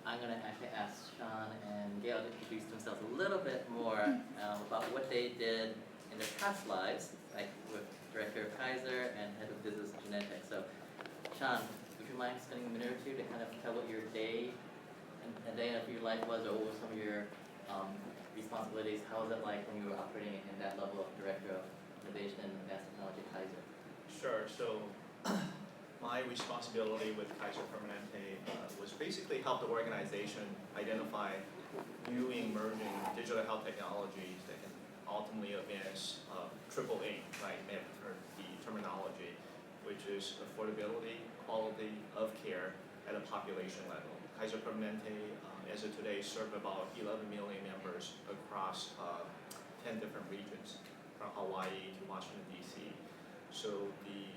I'm going to actually ask Sean and Gail to introduce themselves a little bit more about what they did in their past lives, like with Director of Kaiser and Head of Business Genetics. So, Sean, would you mind spending a minute or two to kind of tell what your day and a day of your life was, or what were some of your responsibilities? How was it like when you were operating in that level of Director of Innovation and Advanced Technology at Kaiser? Sure. So my responsibility with Kaiser Permanente was basically help the organization identify new emerging digital health technologies that can ultimately advance AAA, right? May have heard the terminology, which is affordability, quality of care at a population level. Kaiser Permanente, as of today, serve about 11 million members across 10 different regions, from Hawaii to Washington, D.C. So the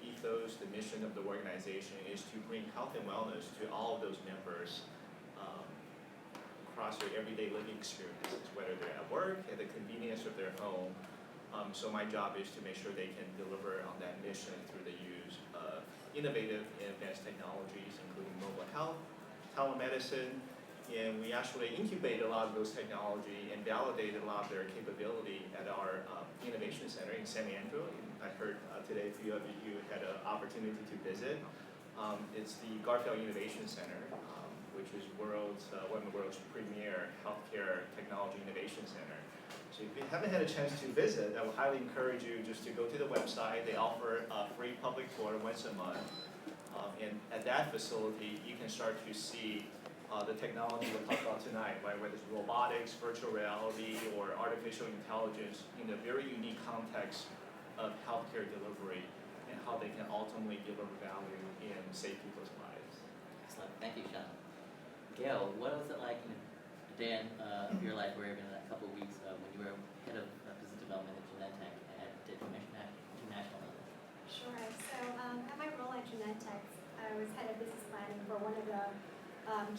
ethos, the mission of the organization is to bring health and wellness to all of those members across their everyday living experiences, whether they're at work, at the convenience of their home. So my job is to make sure they can deliver on that mission through the use of innovative and advanced technologies, including mobile health, telemedicine, and we actually incubate a lot of those technology and validate a lot of their capability at our innovation center in San Leandro. I heard today a few of you had an opportunity to visit. It's the Garfield Innovation Center, which is one of the world's premier healthcare technology innovation center. So if you haven't had a chance to visit, I would highly encourage you just to go to the website. They offer a free public tour once a month. And at that facility, you can start to see the technology we'll talk about tonight, right? Whether it's robotics, virtual reality, or artificial intelligence in a very unique context of healthcare delivery and how they can ultimately deliver value and save people's lives. Excellent. Thank you, Sean. Gail, what was it like in a day of your life, or even a couple of weeks when you were head of business development at Genentech at the international level? Sure. So at my role at Genentech, I was head of business planning for one of the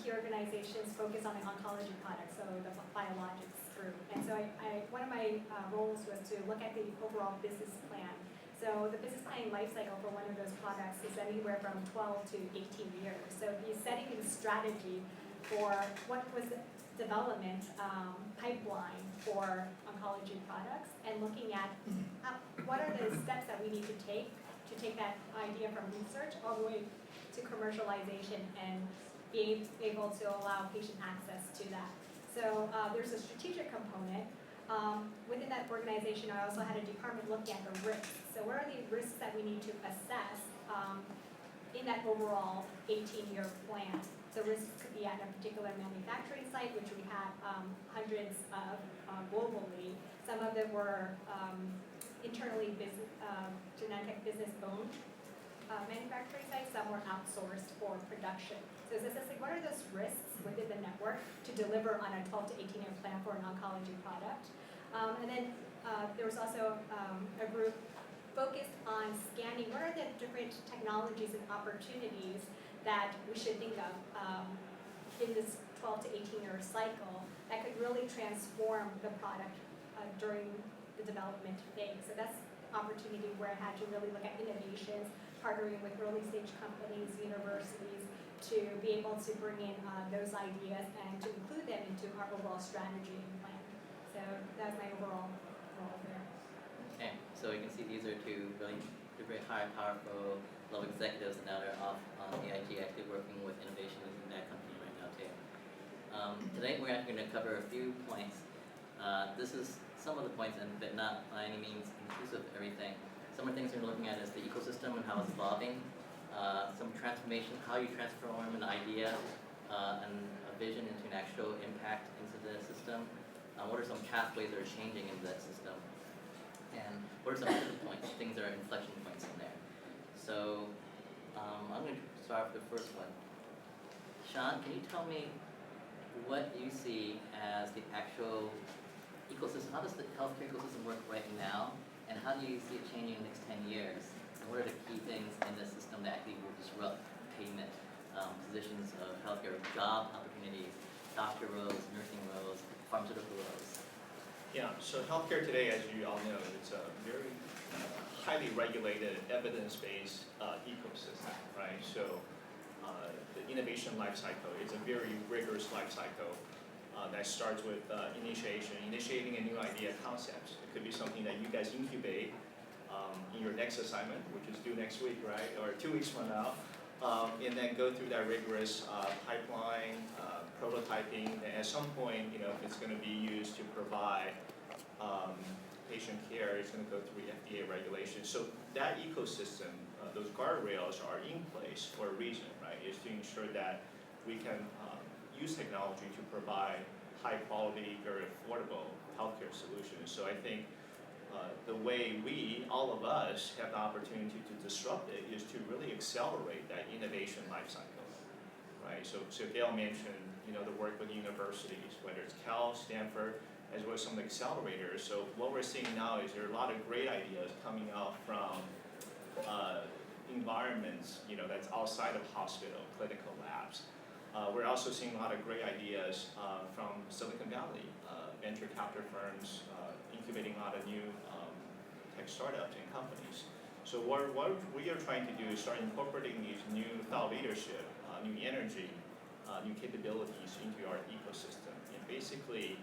key organizations focused on the oncology products, so the biologics group. And so one of my roles was to look at the overall business plan. So the business planning life cycle for one of those products is anywhere from 12 to 18 years. So he's setting a strategy for what was the development pipeline for oncology products and looking at what are the steps that we need to take that idea from research all the way to commercialization and being able to allow patient access to that. So there's a strategic component. Within that organization, I also had a department looking at the risks. So what are the risks that we need to assess in that overall 18-year plan? So risks could be at a particular manufacturing site, which we have hundreds of globally. Some of them were internally Genentech business-owned manufacturing sites, some were outsourced for production. So it's assessing what are those risks within the network to deliver on a 12 to 18-year plan for an oncology product. And then there was also a group focused on scanning what are the different technologies and opportunities that we should think of in this 12 to 18-year cycle that could really transform the product during the development phase. So that's opportunity where I had to really look at innovations, partnering with early stage companies, universities, to be able to bring in those ideas and to include them into our overall strategy and plan. So that's my overall role there. Okay, so you can see these are two very high, powerful level executives, and now they're off on AIG, actually working with innovation in that company right now too. Today we're actually going to cover a few points. This is some of the points, but not by any means inclusive of everything. Some of the things we're looking at is the ecosystem and how it's evolving, some transformation, how you transform an idea and a vision into an actual impact into the system. What are some pathways that are changing in that system? And what are some pivot points, things that are inflection points in there? So I'm going to start with the first one. Sean, can you tell me what you see as the actual ecosystem? How does the healthcare ecosystem work right now? And how do you see it changing in the next 10 years? And what are the key things in the system that actually will disrupt payment, positions of healthcare, job opportunities, doctor roles, nursing roles, pharmaceutical roles? Yeah, so healthcare today, as you all know, it's a very highly regulated, evidence-based ecosystem, right? So the innovation life cycle. It's a very rigorous life cycle that starts with initiating a new idea concept. It could be something that you guys incubate in your next assignment, which is due next week, right, or 2 weeks from now, and then go through that rigorous pipeline, prototyping, and at some point, if it's going to be used to provide patient care, it's going to go through FDA regulations. So that ecosystem, those guardrails are in place for a reason, right? Is to ensure that we can use technology to provide high quality, very affordable healthcare solutions. So I think the way all of us, have the opportunity to disrupt it is to really accelerate that innovation life cycle, right? So Gail mentioned, the work with universities, whether it's Cal, Stanford, as well as some accelerators. So what we're seeing now is there are a lot of great ideas coming out from environments, that's outside of hospital, clinical labs. We're also seeing a lot of great ideas from Silicon Valley, venture capital firms, incubating a lot of new tech startups and companies. So what we are trying to do is start incorporating these new thought leadership, new energy, new capabilities into our ecosystem, and basically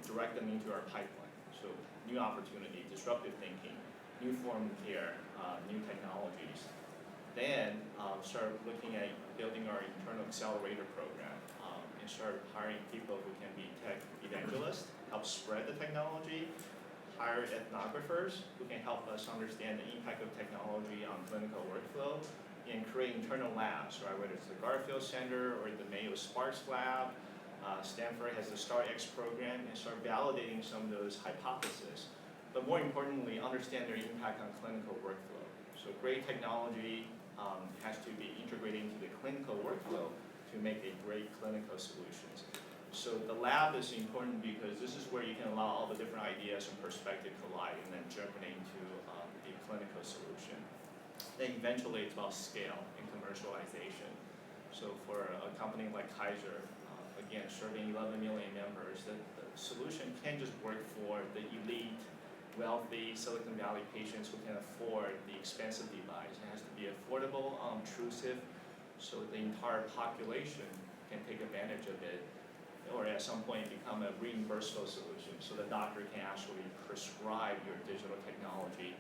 direct them into our pipeline. So new opportunity, disruptive thinking, new form of care, new technologies. Then start looking at building our internal accelerator program and start hiring people who can be tech evangelists, help spread the technology, hire ethnographers who can help us understand the impact of technology on clinical workflow, and create internal labs, right? Whether it's the Garfield Center or the Mayo Sparks Lab. Stanford has the StarX program, and start validating some of those hypotheses. But more importantly, understand their impact on clinical workflow. So great technology has to be integrated into the clinical workflow to make a great clinical solutions. So the lab is important because this is where you can allow all the different ideas and perspective collide and then germinate into a clinical solution. Then eventually it's about scale and commercialization. So for a company like Kaiser, again, serving 11 million members, the solution can't just work for the elite, wealthy Silicon Valley patients who can afford the expensive device. It has to be affordable, intrusive, so the entire population can take advantage of it, or at some point become a reimbursable solution, so the doctor can actually prescribe your digital technology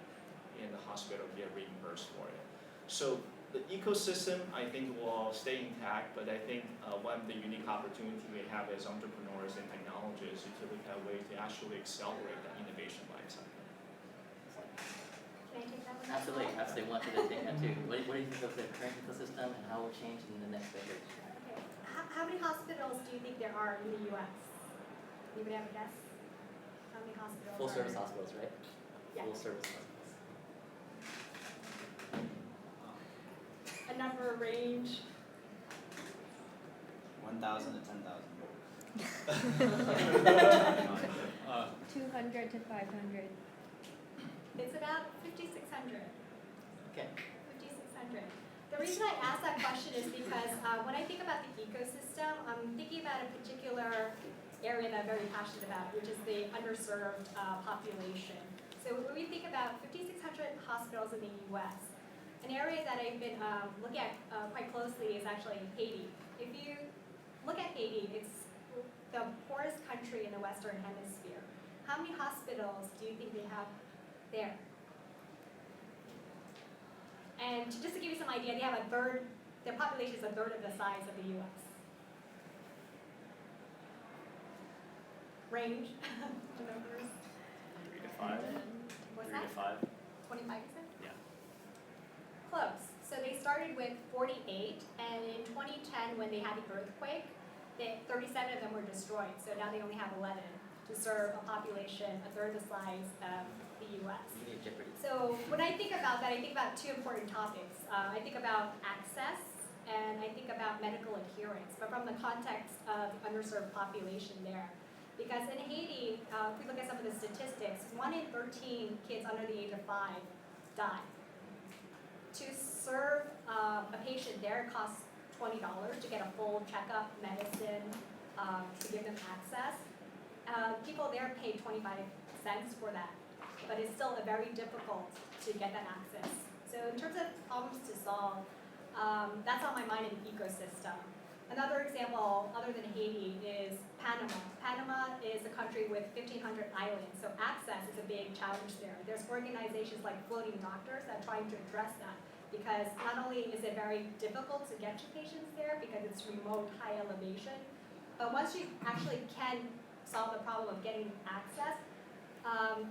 in the hospital, get reimbursed for it. So the ecosystem, I think, will stay intact, but I think one of the unique opportunities we have as entrepreneurs and technologists is to look at ways to actually accelerate that innovation life cycle. Can I take that one? Absolutely, absolutely. Want you to take that too. What do you think of the current ecosystem and how it will change in the next decade? Okay. How many hospitals do you think there are in the U.S.? Anybody have a guess? How many hospitals? Full service hospitals, right? Yeah. Full service hospitals. A number range? 1,000 to 10,000. 200 to 500. It's about 5,600. Okay. 5,600. The reason I ask that question is because when I think about the ecosystem, I'm thinking about a particular area that I'm very passionate about, which is the underserved population. So when we think about 5,600 hospitals in the U.S., an area that I've been looking at quite closely is actually Haiti. If you look at Haiti, it's the poorest country in the Western Hemisphere. How many hospitals do you think they have there? And just to give you some idea, they have a third, their population is a third of the size of the U.S. Range? Numbers? 3 to 5. What's 3 that? to 5. 25%? Yeah. Close. So they started with 48, and in 2010, when they had the earthquake, 37 of them were destroyed. So now they only have 11 to serve a population a third the size of the U.S. You need Jeopardy. So when I think about that, I think about two important topics. I think about access, and I think about medical adherence, but from the context of the underserved population there. Because in Haiti, if we look at some of the statistics, 1 in 13 kids under the age of 5 die. To serve a patient there costs $20 to get a full checkup, medicine, to give them access. People there pay 25 cents for that, but it's still very difficult to get that access. So in terms of problems to solve, That's on my mind in the ecosystem. Another example, other than Haiti, is Panama. Panama is a country with 1,500 islands, so access is a big challenge there. There's organizations like Floating Doctors that are trying to address that, because not only is it very difficult to get to patients there because it's remote, high elevation, but once you actually can solve the problem of getting access,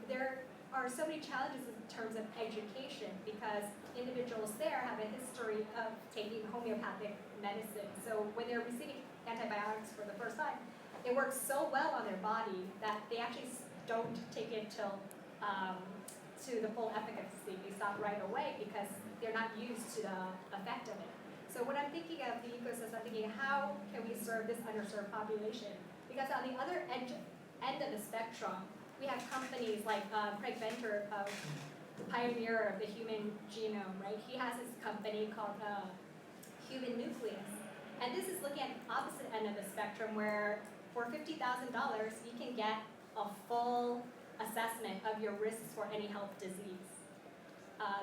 there are so many challenges in terms of education, because individuals there have a history of taking homeopathic medicine. So when they're receiving antibiotics for the first time, it works so well on their body that they actually don't take it till to the full efficacy. They stop right away because they're not used to the effect of it. So when I'm thinking of the ecosystem, I'm thinking, how can we serve this underserved population? Because on the other end of the spectrum, we have companies like Craig Venter, the pioneer of the human genome, right? He has his company called Human Nucleus. And this is looking at the opposite end of the spectrum, where for $50,000, you can get a full assessment of your risks for any health disease.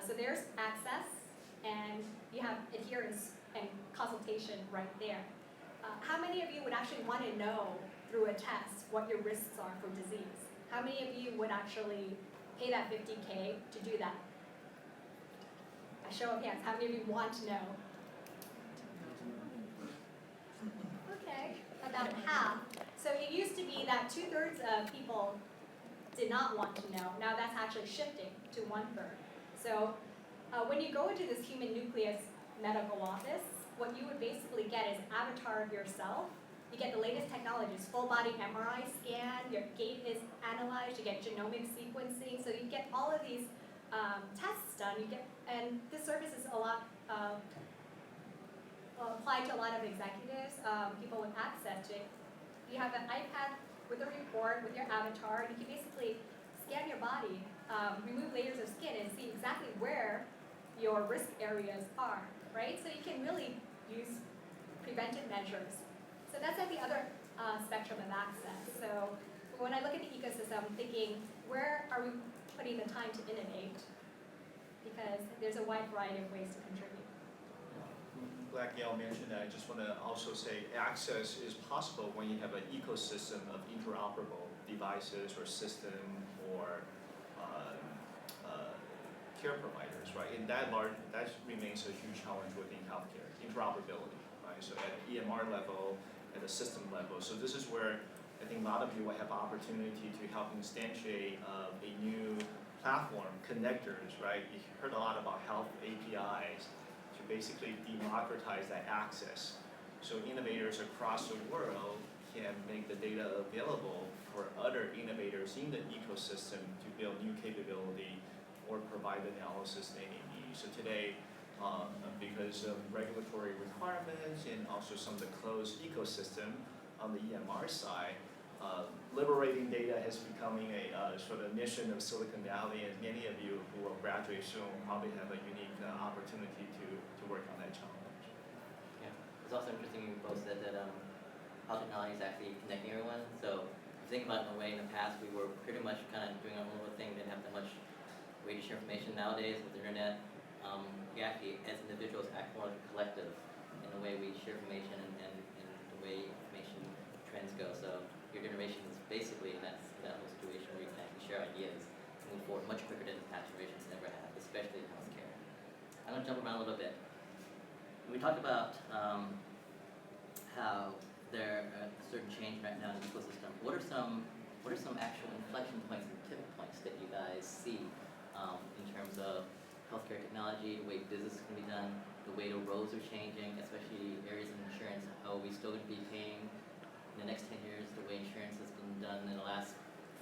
So there's access, and you have adherence and consultation right there. How many of you would actually want to know through a test what your risks are for disease? How many of you would actually pay that $50K to do that? A show of hands, how many of you want to know? Okay, about half. So it used to be that 2/3 of people did not want to know. Now that's actually shifting to 1/3. So when you go into this Human Nucleus medical office, what you would basically get is an avatar of yourself. You get the latest technologies, full body MRI scan, your gait is analyzed, you get genomic sequencing, so you get all of these tests done. And this service is a lot applied to a lot of executives, people with access to it. You have an iPad with a report with your avatar, and you can basically scan your body, remove layers of skin, and see exactly where your risk areas are, right? So you can really use preventive measures. So that's at the other spectrum of access. So when I look at the ecosystem, I'm thinking, where are we putting the time to innovate? Because there's a wide variety of ways to contribute. Glad Gail mentioned that. I just want to also say access is possible when you have an ecosystem of interoperable devices or system or care providers, right? And that remains a huge challenge within healthcare, interoperability, right? So at EMR level, at the system level. So this is where I think a lot of you will have opportunity to help instantiate a new platform, connectors, right? You heard a lot about health APIs to basically democratize that access. So innovators across the world can make the data available for other innovators in the ecosystem to build new capability or provide the analysis they need. So today, because of regulatory requirements and also some of the closed ecosystem on the EMR side, liberating data is becoming a sort of mission of Silicon Valley, and many of you who will graduate soon probably have a unique opportunity to work on that challenge. Yeah, it's also interesting you both said that how technology is actually connecting everyone. So if you think about it in a way, in the past we were pretty much kind of doing our own little thing, didn't have that much way to share information. Nowadays with the internet, we actually, as individuals, act more like a collective in the way we share information and the way information trends go. So your generation is basically in that whole situation where you can actually share ideas and move forward much quicker than past generations never have, especially in healthcare. I'm going to jump around a little bit. We talked about how there are certain change right now in the ecosystem. What are some actual inflection points and pivot points that you guys see in terms of healthcare technology, the way business can be done, the way the roles are changing, especially areas of insurance? How are we still going to be paying in the next 10 years the way insurance has been done in the last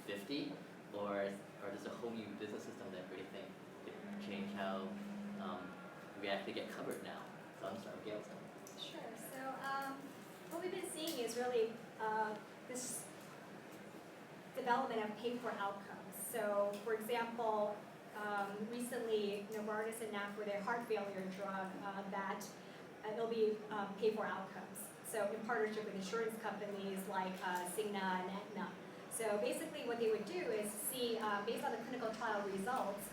50? Or there's a whole new business system that we think could change how we actually get covered now? So I'm sorry, Gail. Sure. So what we've been seeing is really this development of pay-for outcomes. So, for example, recently Novartis announced for their heart failure drug that it'll be pay-for outcomes. So in partnership with insurance companies like Cigna and Aetna. So basically what they would do is see, based on the clinical trial results,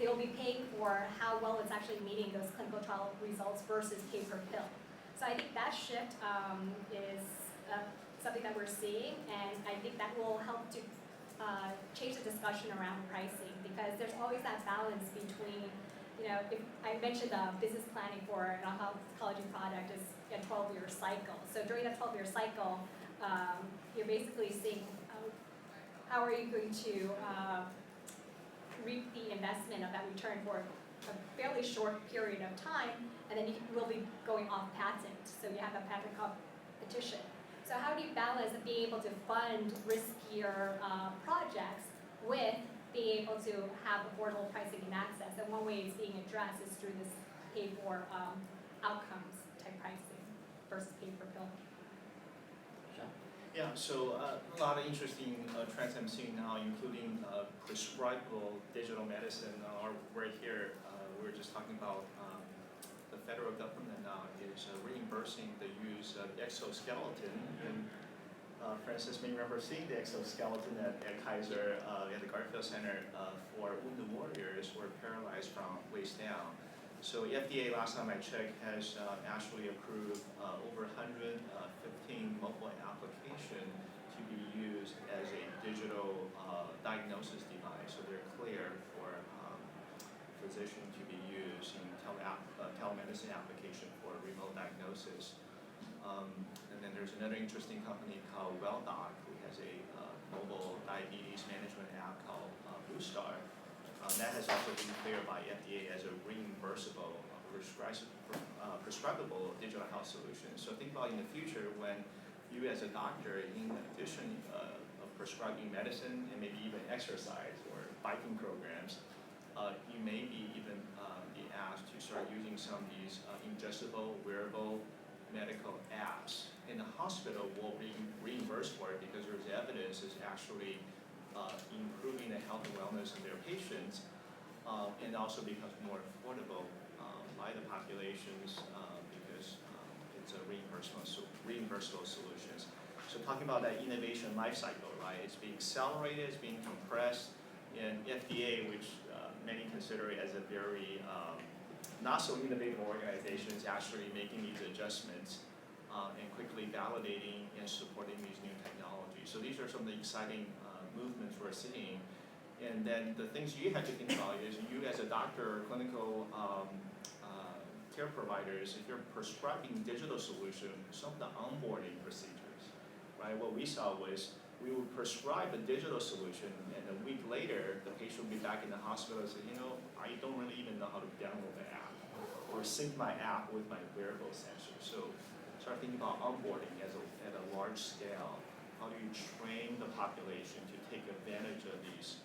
they'll be paying for how well it's actually meeting those clinical trial results versus pay per pill. So I think that shift is something that we're seeing, and I think that will help to change the discussion around pricing, because there's always that balance between, you know, if I mentioned the business planning for an oncology product is a 12-year cycle. So during that 12-year cycle, you're basically seeing how are you going to reap the investment of that return for a fairly short period of time, and then you will be going off patent. So you have a patent competition. So how do you balance being able to fund riskier projects with being able to have affordable pricing and access? And one way it's being addressed is through this pay for outcomes type pricing versus pay per pill. Sean? Yeah, so a lot of interesting trends I'm seeing now, including prescribable digital medicine. Right here, we were just talking about the federal government now is reimbursing the use of exoskeleton. And Francis may remember seeing the exoskeleton at Kaiser at the Garfield Center for wounded warriors who are paralyzed from waist down. So FDA, last time I checked, has actually approved over 115 mobile application to be used as a digital diagnosis device. So they're clear for physician to be used in telemedicine application for remote diagnosis. And then there's another interesting company called WellDoc, who has a mobile diabetes management app called BlueStar. That has also been cleared by FDA as a reimbursable, prescribable digital health solution. So think about in the future when you as a doctor, in addition of prescribing medicine and maybe even exercise or biking programs, you may be even be asked to start using some of these ingestible, wearable medical apps. And the hospital will reimburse for it because there's evidence it's actually improving the health and wellness of their patients, and also becomes more affordable by the populations because it's a reimbursable solutions. So talking about that innovation life cycle, right? It's being accelerated, it's being compressed, and FDA, which many consider it as a very not so innovative organization, is actually making these adjustments and quickly validating and supporting these new technologies. So these are some of the exciting movements we're seeing. And then the things you have to think about is you as a doctor or clinical care providers, if you're prescribing digital solution, some of the onboarding procedures, right? What we saw was we would prescribe a digital solution, and a week later, the patient would be back in the hospital and say, you know, I don't really even know how to download the app or sync my app with my wearable sensor. So start thinking about onboarding at a large scale. How do you train the population to take advantage of these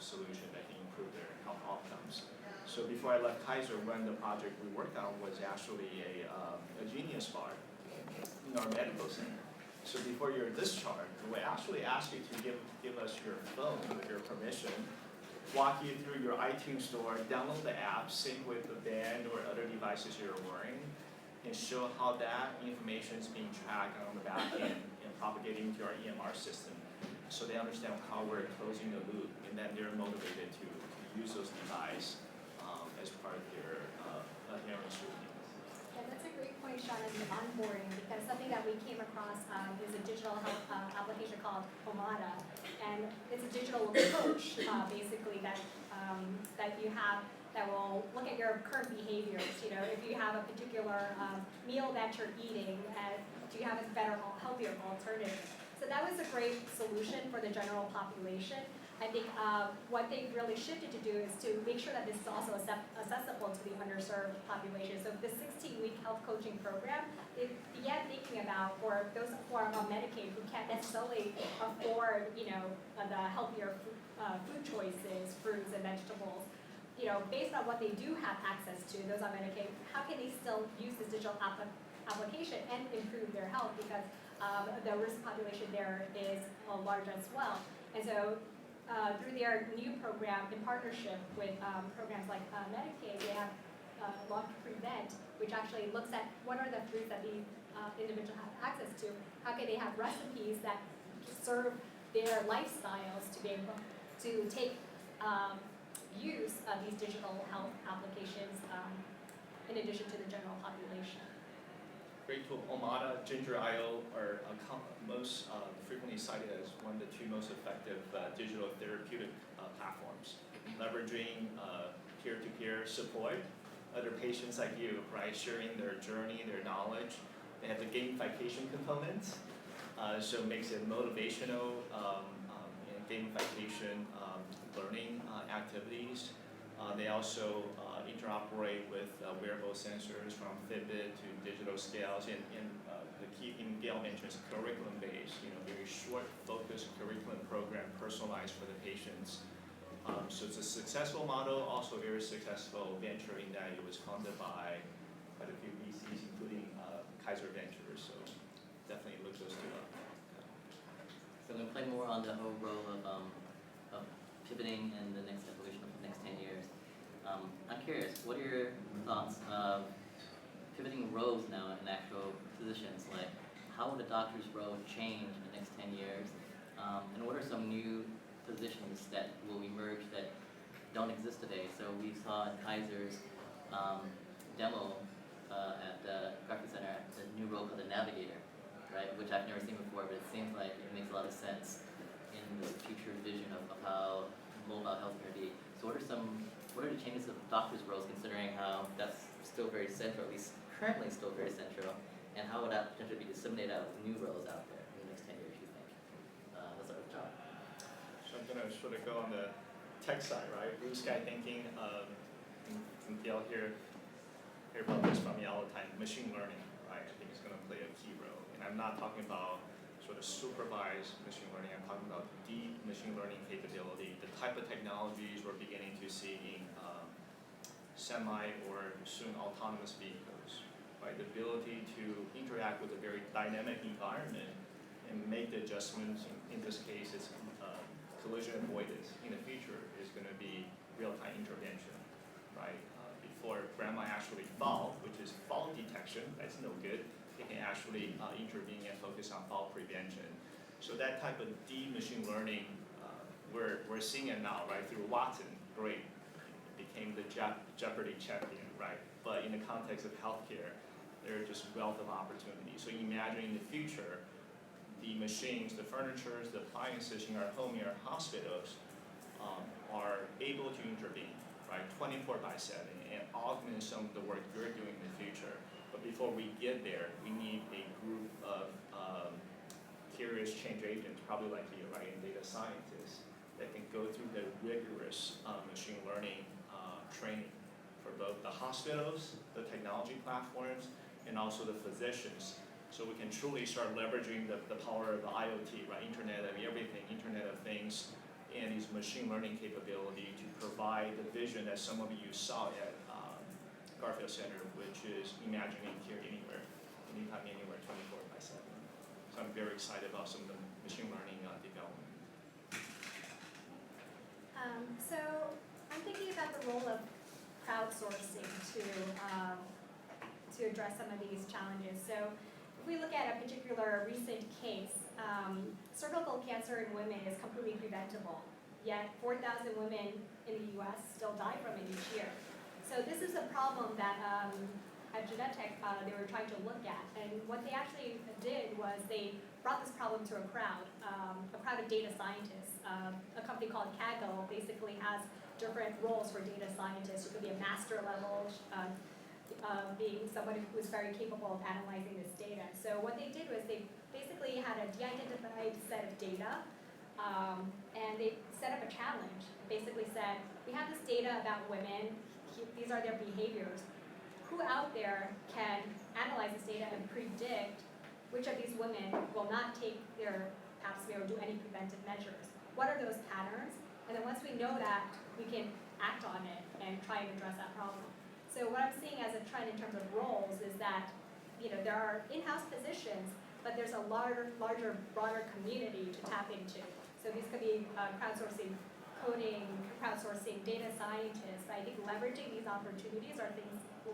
solutions that can improve their health outcomes? So before I left Kaiser, one of the project we worked on was actually a Genius bar in our medical center. So before you're discharged, we actually ask you to give us your phone with your permission, walk you through your iTunes store, download the app, sync with the band or other devices you're wearing, and show how that information is being tracked on the back end and propagating to our EMR system. So they understand how we're closing the loop, and then they're motivated to use those devices as part of their adherence routine. Yeah, that's a great point, Sean, on the onboarding, because something that we came across is a digital health application called Pomada, and it's a digital coach, basically, that you have that will look at your current behaviors. You know, if you have a particular meal that you're eating, do you have a better, healthier alternative? So that was a great solution for the general population. I think what they really shifted to do is to make sure that this is also accessible to the underserved population. So the 16-week health coaching program, they began thinking about for those who are on Medicaid who can't necessarily afford, you know, the healthier food choices, fruits and vegetables. You know, based on what they do have access to, those on Medicaid, how can they still use this digital application and improve their health, because the risk population there is large as well. And so through their new program, in partnership with programs like Medicaid, they have launched Prevent, which actually looks at what are the foods that these individuals have access to. How can they have recipes that serve their lifestyles to be able to take use of these digital health applications in addition to the general population. Great tool. Omada, Ginger.io are most frequently cited as one of the two most effective digital therapeutic platforms, leveraging peer-to-peer support, other patients like you, right, sharing their journey, their knowledge. They have the gamification component, so it makes it motivational and gamification learning activities. They also interoperate with wearable sensors from Fitbit to digital scales, and the key thing Gail mentioned is curriculum-based, very short, focused curriculum program personalized for the patients. So it's a successful model, also very successful venture in that it was funded by quite a few VCs, including Kaiser Ventures, so definitely look those two up. So I'm going to play more on the whole role of pivoting and the next evolution of the next 10 years. I'm curious, what are your thoughts of pivoting roles now in actual positions? Like, how will the doctor's role change in the next 10 years? And what are some new positions that will emerge that don't exist today? So we saw at Kaiser's demo at the Garfield Center a new role called the navigator, right? Which I've never seen before, but it seems like it makes a lot of sense in the future vision of how mobile healthcare be. So what are the changes of doctors' roles, considering how that's still very central, at least currently still very central, and how would that potentially be disseminated out with new roles out there in the next 10 years, you think? Let's start with John. So I'm going to sort of go on the tech side, right? Blue sky thinking. And Gail hear about this from me all the time. Machine learning, right? I think is going to play a key role. And I'm not talking about sort of supervised machine learning. I'm talking about deep machine learning capability, the type of technologies we're beginning to see in semi or soon autonomous vehicles, right? The ability to interact with a very dynamic environment and make the adjustments. In this case, it's collision avoidance. In the future, is going to be real-time intervention, right? Before grandma actually fall, which is fall detection, that's no good. They can actually intervene and focus on fall prevention. So that type of deep machine learning, we're seeing it now, right? Through Watson, great, became the Jeopardy champion, right? But in the context of healthcare, there are just wealth of opportunities. So imagine in the future, the machines, the furniture, the appliances in our home, in our hospitals, are able to intervene, right, 24/7, and augment some of the work you're doing in the future. But before we get there, we need a group of curious change agents, probably like you, right, and data scientists, that can go through the rigorous machine learning training for both the hospitals, the technology platforms, and also the physicians. So we can truly start leveraging the power of the IoT, right? Internet of everything, Internet of Things, and these machine learning capability to provide the vision that some of you saw at Garfield Center, which is imagining here anywhere, anytime, anywhere, 24/7. So I'm very excited about some of the machine learning development. So I'm thinking about the role of crowdsourcing to address some of these challenges. So if we look at a particular recent case, cervical cancer in women is completely preventable, yet 4,000 women in the US still die from it each year. So this is a problem that at Genentech they were trying to look at, and what they actually did was they brought this problem to a crowd of data scientists. A company called Kaggle basically has different roles for data scientists. You could be a master level, being someone who's very capable of analyzing this data. So what they did was they basically had a de-identified set of data, and they set up a challenge. Basically said, we have this data about women, these are their behaviors. Who out there can analyze this data and predict which of these women will not take their pap smear or do any preventive measures? What are those patterns? And then once we know that, we can act on it and try and address that problem. So what I'm seeing as a trend in terms of roles is that, there are in-house positions, but there's a larger, broader community to tap into. So these could be crowdsourcing coding, crowdsourcing data scientists. I think leveraging these opportunities are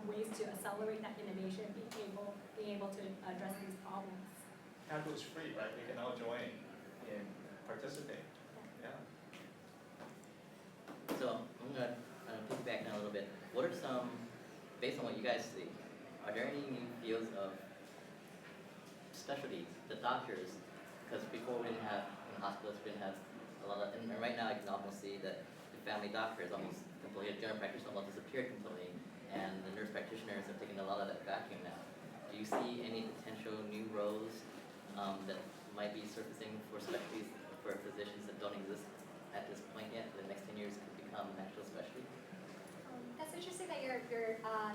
ways to accelerate that innovation, being able to address these problems. Kaggle is free, right? We can all join and participate. Yeah. So I'm gonna piggyback now a little bit. What are some, based on what you guys see, are there any new fields of specialties, the doctors, because before we didn't have, in hospitals, we didn't have a lot of, and right now I can almost see that the family doctor is almost completely, general practitioners almost disappeared completely, and the nurse practitioners have taken a lot of that vacuum now. Do you see any potential new roles that might be surfacing for specialties, for physicians that don't exist at this point yet, the next 10 years could become an actual specialty? That's interesting that you're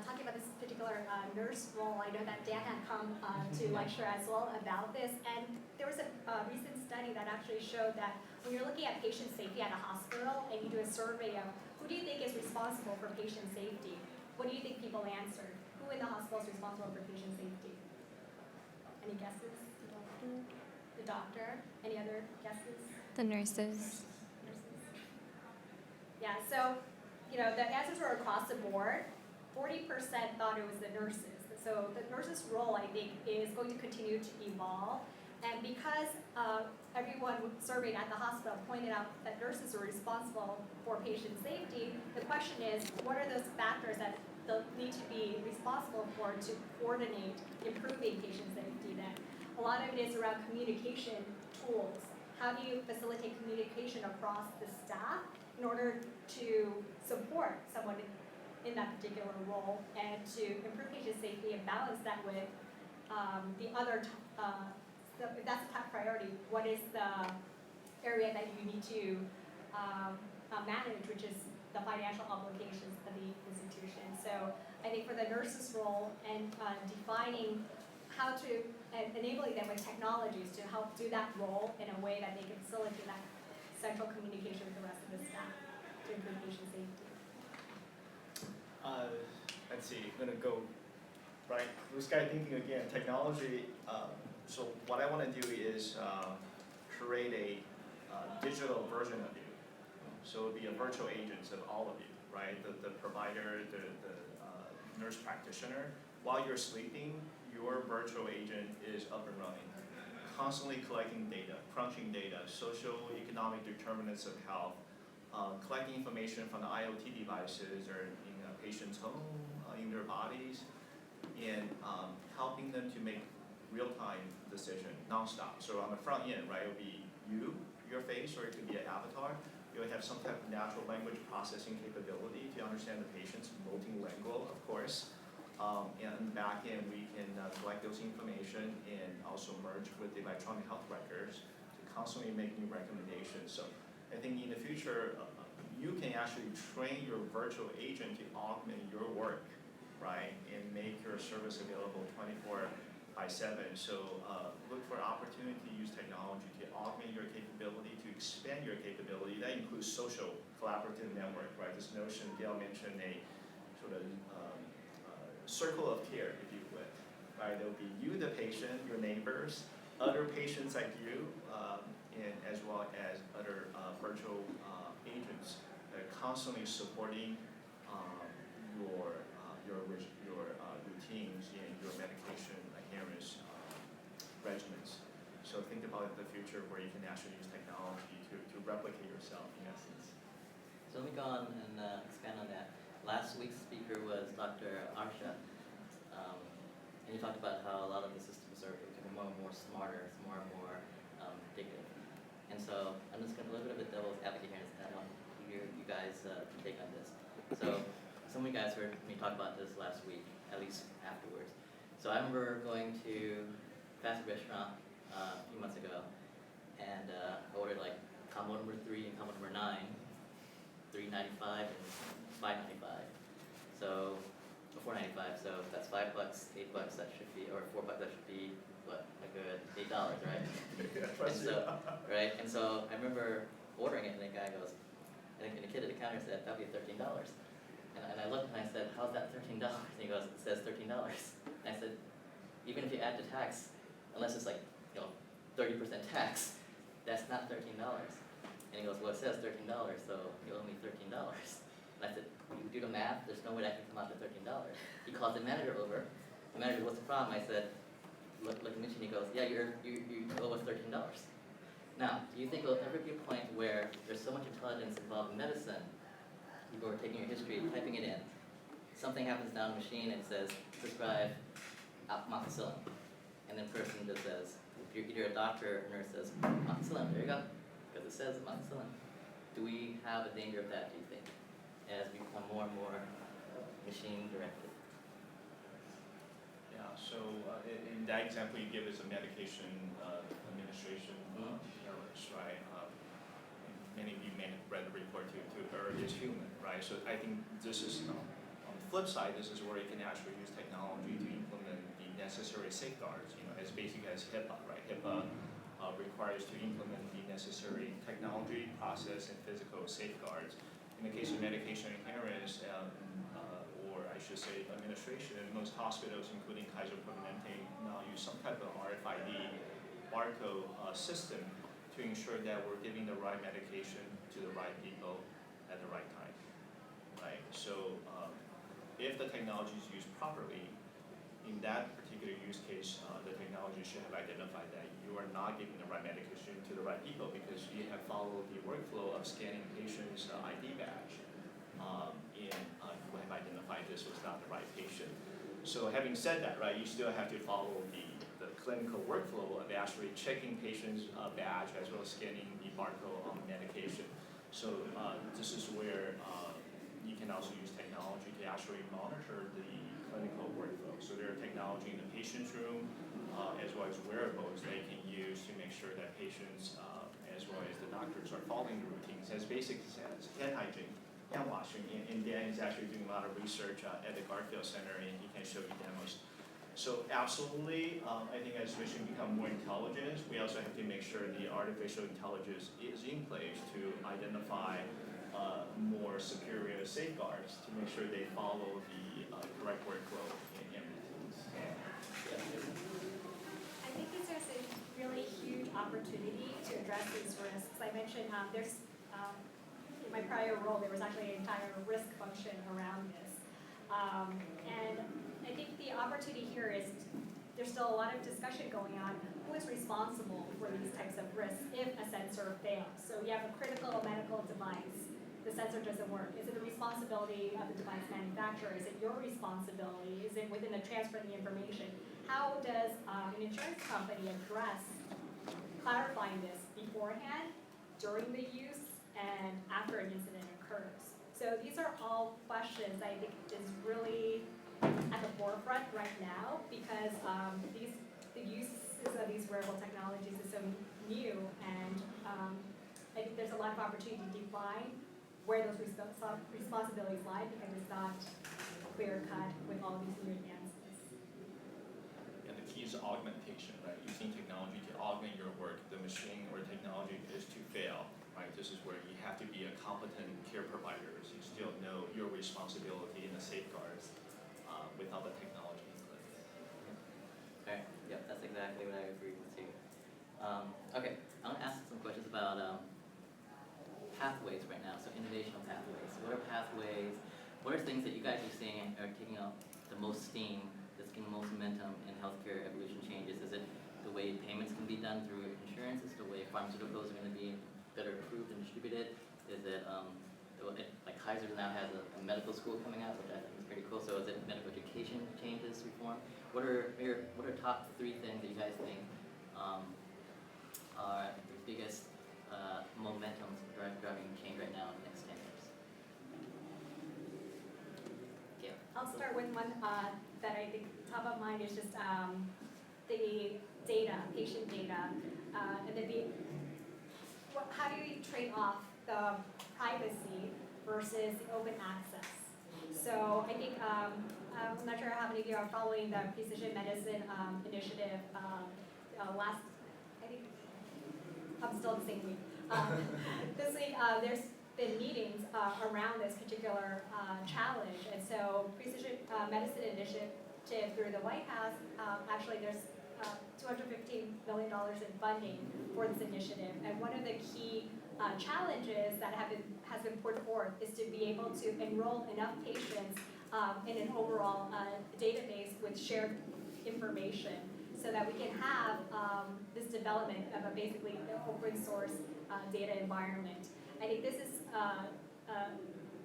talking about this particular nurse role. I know that Dan had come to lecture as well about this, and there was a recent study that actually showed that when you're looking at patient safety at a hospital and you do a survey of who do you think is responsible for patient safety, what do you think people answered? Who in the hospital is responsible for patient safety? Any guesses? The doctor? Any other guesses? The nurses. Nurses. Yeah, so, the answers were across the board. 40% thought it was the nurses. So the nurses' role, I think, is going to continue to evolve. And because everyone surveyed at the hospital pointed out that nurses are responsible for patient safety, the question is, what are those factors that they'll need to be responsible for to coordinate improving patient safety then? A lot of it is around communication tools. How do you facilitate communication across the staff in order to support someone in that particular role and to improve patient safety and balance that with the other, so if that's a top priority, what is the area that you need to manage, which is the financial obligations of the institution. So I think for the nurses' role and defining how to, and enabling them with technologies to help do that role in a way that they can facilitate that central communication with the rest of the staff to improve patient safety. Let's see, I'm gonna go, right, blue sky thinking again, technology. So what I wanna do is create a digital version of you. So it'll be a virtual agent of all of you, right? The provider, the nurse practitioner. While you're sleeping, your virtual agent is up and running, constantly collecting data, crunching data, social, economic determinants of health, collecting information from the IoT devices or in a patient's home, in their bodies, and helping them to make real-time decision, nonstop. So on the front end, right, it'll be you, your face, or it could be an avatar. You'll have some type of natural language processing capability to understand the patient's multilingual, of course. And on the back end, we can collect those information and also merge with the electronic health records to constantly make new recommendations. So I think in the future, you can actually train your virtual agent to augment your work, right, and make your service available 24/7. So look for opportunity to use technology to augment your capability, to expand your capability. That includes social collaborative network, right? This notion Gail mentioned, a sort of circle of care, if you would, right? There'll be you, the patient, your neighbors, other patients like you, and as well as other virtual agents that are constantly supporting your routines and your medication adherence regimens. So think about the future where you can actually use technology to replicate yourself in essence. So let me go on and expand on that. Last week's speaker was Dr. Arsha, and he talked about how a lot of the systems are becoming more and more smarter, more and more predictive. And so I'm just going to a little bit of a devil's advocate here, and I want you guys to take on this. So some of you guys heard me talk about this last week, at least afterwards. So I remember going to a fast food restaurant a few months ago, and I ordered like combo number 3 and combo number 9, $3.95 and $5.95. So, or $4.95. So that's $5, $8. That should be, or $4. That should be what, a good $8, right? And so, right. And so I remember ordering it, and the guy goes, and the kid at the counter said, "That'll be $13." And I looked and I said, "How's that $13?" And he goes, "It says $13." And I said, "Even if you add the tax, unless it's like 30% tax, that's not $13." And he goes, "Well, it says $13, so you owe me $13." And I said, "You do the math, there's no way that can come out to $13." He calls the manager over. The manager, "What's the problem?" I said, look at me, and he goes, "Yeah, you owe us $13." Now, do you think there'll ever be a point where there's so much intelligence involved in medicine People are taking your history, typing it in. Something happens down the machine, it says, prescribe amoxicillin. And then person just says, if you're either a doctor or nurse says, amoxicillin, there you go, because it says amoxicillin. Do we have a danger of that, do you think, as we become more and more machine directed? Yeah, so in that example you give is a medication administration errors, right? Many of you may have read the report to err is human, right? So I think this is, on the flip side, this is where you can actually use technology to implement the necessary safeguards, as basic as HIPAA, right? HIPAA requires to implement the necessary technology, process, and physical safeguards. In the case of medication adherence, or I should say administration, most hospitals, including Kaiser Permanente, now use some type of RFID barcode system to ensure that we're giving the right medication to the right people at the right time, right? So if the technology is used properly, in that particular use case, the technology should have identified that you are not giving the right medication to the right people because you have followed the workflow of scanning patient's ID badge, and you have identified this was not the right patient. So having said that, right, you still have to follow the clinical workflow of actually checking patient's badge as well as scanning the barcode on the medication. So this is where you can also use technology to actually monitor the clinical workflow. So there are technology in the patient's room as well as wearables they can use to make sure that patients as well as the doctors are following the routines as basic as hand hygiene, hand washing. And Dan is actually doing a lot of research at the Garfield Center and he can show you demos. So absolutely, I think as mission become more intelligent, we also have to make sure the artificial intelligence is in place to identify more superior safeguards to make sure they follow the correct workflow and routines. I think this is a really huge opportunity to address these risks. I mentioned there's, in my prior role, there was actually an entire risk function around this. And I think the opportunity here is there's still a lot of discussion going on. Who is responsible for these types of risks if a sensor fails? So you have a critical medical device, the sensor doesn't work. Is it the responsibility of the device manufacturer? Is it your responsibility? Is it within the transfer of the information? How does an insurance company address clarifying this beforehand, during the use, and after an incident occurs? So these are all questions I think is really at the forefront right now because the uses of these wearable technologies is so new, and I think there's a lot of opportunity to define where those responsibilities lie because it's not clear cut with all these new advancements. And the key is augmentation, right? Using technology to augment your work. The machine or technology is to fail, right? This is where you have to be a competent care provider. So you still know your responsibility and the safeguards without the technology in place. Okay, yep, that's exactly what I agree with too. Okay, I want to ask some questions about pathways right now, so innovational pathways. What are pathways, what are things that you guys are seeing are taking up the most steam, that's getting the most momentum in healthcare evolution changes? Is it the way payments can be done through insurance? Is it the way pharmaceuticals are going to be better approved and distributed? Is it, like Kaiser now has a medical school coming out, which I think is pretty cool. So is it medical education changes, reform? What are top 3 things that you guys think are the biggest momentum driving change right now in the next 10 years? Gail. I'll start with one that I think top of mind is just the data, patient data, and then how do you trade off the privacy versus the open access? So I think, I'm not sure how many of you are following the precision medicine initiative last, I think, I'm still in the same week. This week, there's been meetings around this particular challenge, and so precision medicine initiative through the White House, actually there's $215 million in funding for this initiative, and one of the key challenges that has been put forth is to be able to enroll enough patients in an overall database with shared information so that we can have this development of a basically open source data environment. I think this is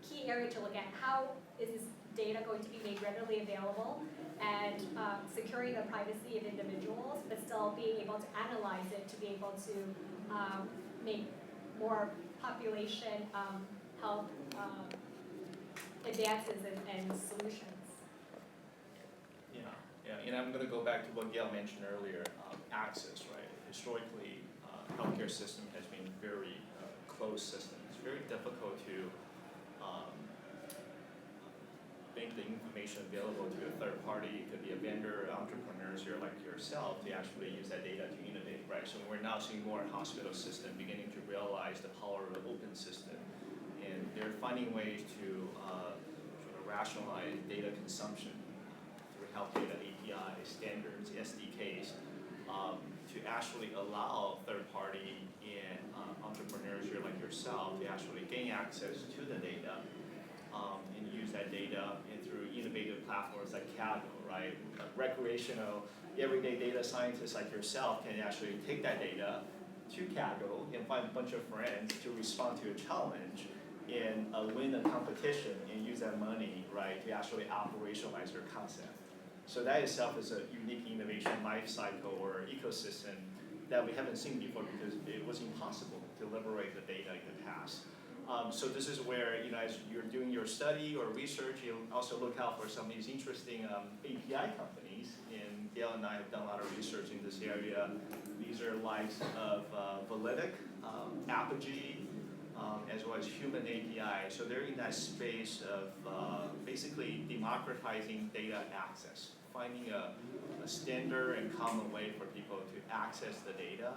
key area to look at. How is this data going to be made readily available and securing the privacy of individuals, but still being able to analyze it to be able to make more population health advances and solutions. Yeah, and I'm going to go back to what Gail mentioned earlier, access, right? Historically, healthcare system has been very closed system. It's very difficult to make the information available to a third party. It could be a vendor, entrepreneurs here like yourself to actually use that data to innovate, right? So we're now seeing more hospital system beginning to realize the power of an open system, and they're finding ways to sort of rationalize data consumption through health data APIs, standards, SDKs, to actually allow third party and entrepreneurs here like yourself to actually gain access to the data and use that data and through innovative platforms like Kaggle, right? Recreational, everyday data scientists like yourself can actually take that data to Kaggle and find a bunch of friends to respond to a challenge and win a competition and use that money, right, to actually operationalize their concept. So that itself is a unique innovation life cycle or ecosystem that we haven't seen before because it was impossible to liberate the data in the past. So this is where, as you're doing your study or research, you also look out for some of these interesting API companies. And Gail and I have done a lot of research in this area. These are likes of Validic, Apogee, as well as Human API. So they're in that space of basically democratizing data access, finding a standard and common way for people to access the data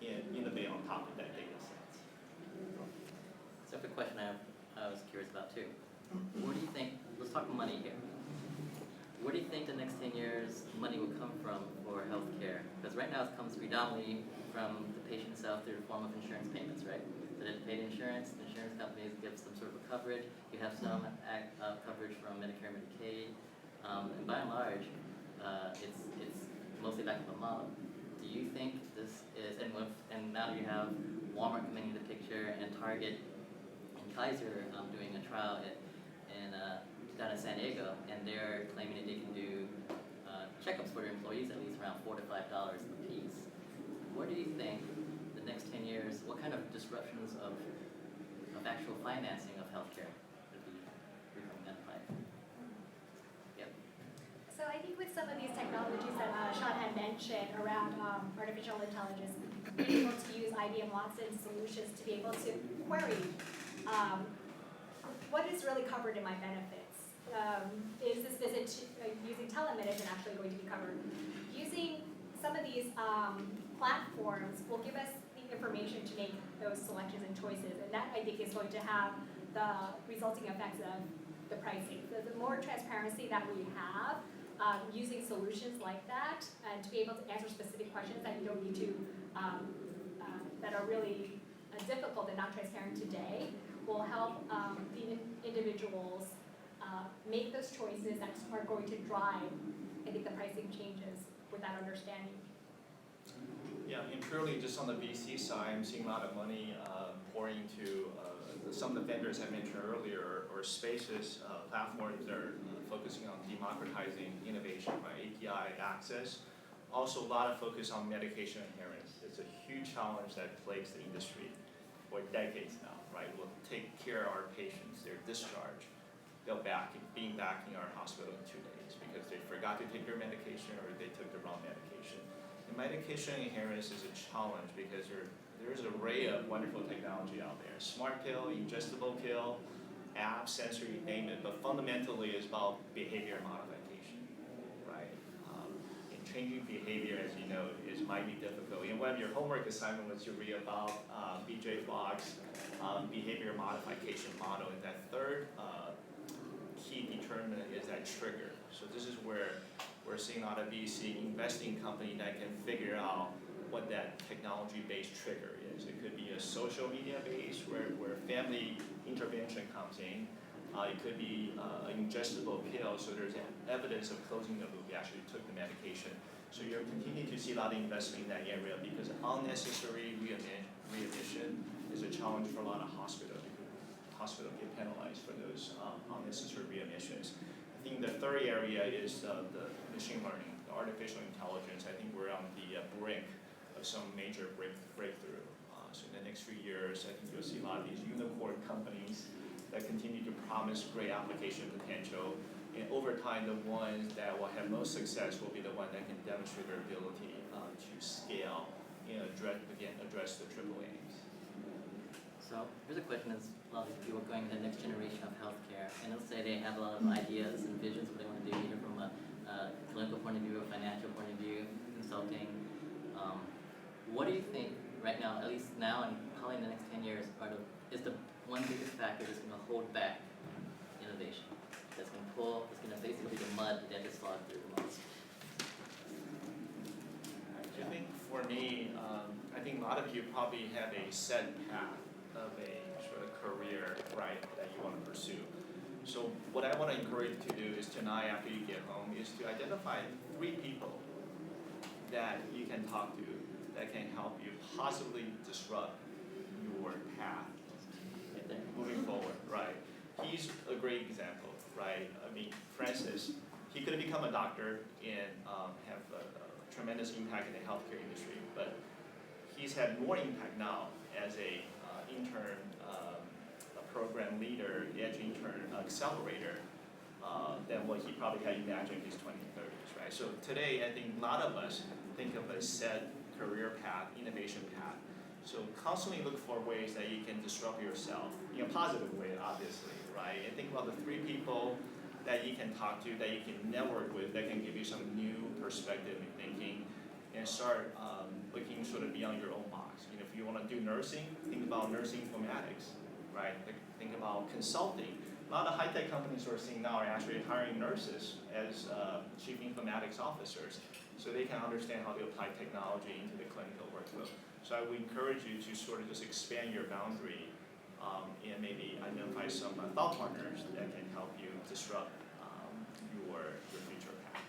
and innovate on top of that data set. So the question I was curious about too. Where do you think, let's talk money here. Where do you think the next 10 years money will come from for healthcare? Because right now it comes predominantly from the patient itself through the form of insurance payments, right? So they pay the insurance companies give some sort of a coverage. You have some coverage from Medicare and Medicaid. And by and large, it's mostly back of a model. Do you think this is, and now you have Walmart coming into the picture and Target and Kaiser doing a trial down in San Diego, and they're claiming that they can do checkups for their employees at least around $4 to $5 a piece. What do you think the next 10 years, what kind of disruptions of actual financing of healthcare would be identified? Yep. So I think with some of these technologies that Sean had mentioned around artificial intelligence, being able to use IBM Watson solutions to be able to query what is really covered in my benefits. Is this visit using telemedicine actually going to be covered? Using some of these platforms will give us the information to make those selections and choices, and that I think is going to have the resulting effects of the pricing. So the more transparency that we have using solutions like that, and to be able to answer specific questions that you don't need to, that are really difficult and not transparent today, will help the individuals make those choices that are going to drive, I think, the pricing changes with that understanding. Yeah, and purely just on the VC side, I'm seeing a lot of money pouring into some of the vendors I mentioned earlier, or spaces, platforms that are focusing on democratizing innovation, right? API access. Also a lot of focus on medication adherence. It's a huge challenge that plagues the industry for decades now, right? We'll take care of our patients, their discharge. They'll being back in our hospital in 2 days because they forgot to take their medication or they took the wrong medication. And medication adherence is a challenge because there's an array of wonderful technology out there. Smart pill, ingestible pill, app, sensor, you name it. But fundamentally it's about behavior modification, right? And changing behavior, as you know, might be difficult. And one of your homework assignment was to read about BJ Fogg's behavior modification model. And that third key determinant is that trigger. So this is where we're seeing a lot of VC investing company that can figure out what that technology-based trigger is. It could be a social media base where family intervention comes in. It could be an ingestible pill, so there's evidence of closing the loop. You actually took the medication. So you're continuing to see a lot of investment in that area because unnecessary readmission is a challenge for a lot of hospitals. hospital get penalized for those unnecessary readmissions. I think the third area is the machine learning, the artificial intelligence. I think we're on the brink of some major breakthrough. So in the next few years, I think you'll see a lot of these unicorn companies that continue to promise great application potential. And over time, the ones that will have most success will be the ones that can demonstrate their ability to scale and address the triple aims. So here's a question: is a lot of these people are going to the next generation of healthcare, and let's say they have a lot of ideas and visions what they want to do, either from a clinical point of view, a financial point of view, consulting. What do you think right now, at least now and probably in the next 10 years, is the one biggest factor that's going to hold back innovation? That's going to basically be the mud that is slog through the most. I think for me, I think a lot of you probably have a set path of a sort of career, right, that you want to pursue. So what I want to encourage you to do is tonight after you get home is to identify 3 people that you can talk to that can help you possibly disrupt your path moving forward, right? He's a great example, right? I mean, Francis, he could have become a doctor and have a tremendous impact in the healthcare industry, but he's had more impact now as a intern, a program leader, edge intern, accelerator, than what he probably had imagined in his 20s and 30s, right? So today, I think a lot of us think of a set career path, innovation path. So constantly look for ways that you can disrupt yourself in a positive way, obviously, right? And think about the 3 people that you can talk to, that you can network with, that can give you some new perspective in thinking, and start looking sort of beyond your own box. You know, if you want to do nursing, think about nursing informatics, right? Think about consulting. A lot of high-tech companies we're seeing now are actually hiring nurses as chief informatics officers, so they can understand how to apply technology into the clinical workflow. So I would encourage you to sort of just expand your boundary and maybe identify some thought partners that can help you disrupt your future path.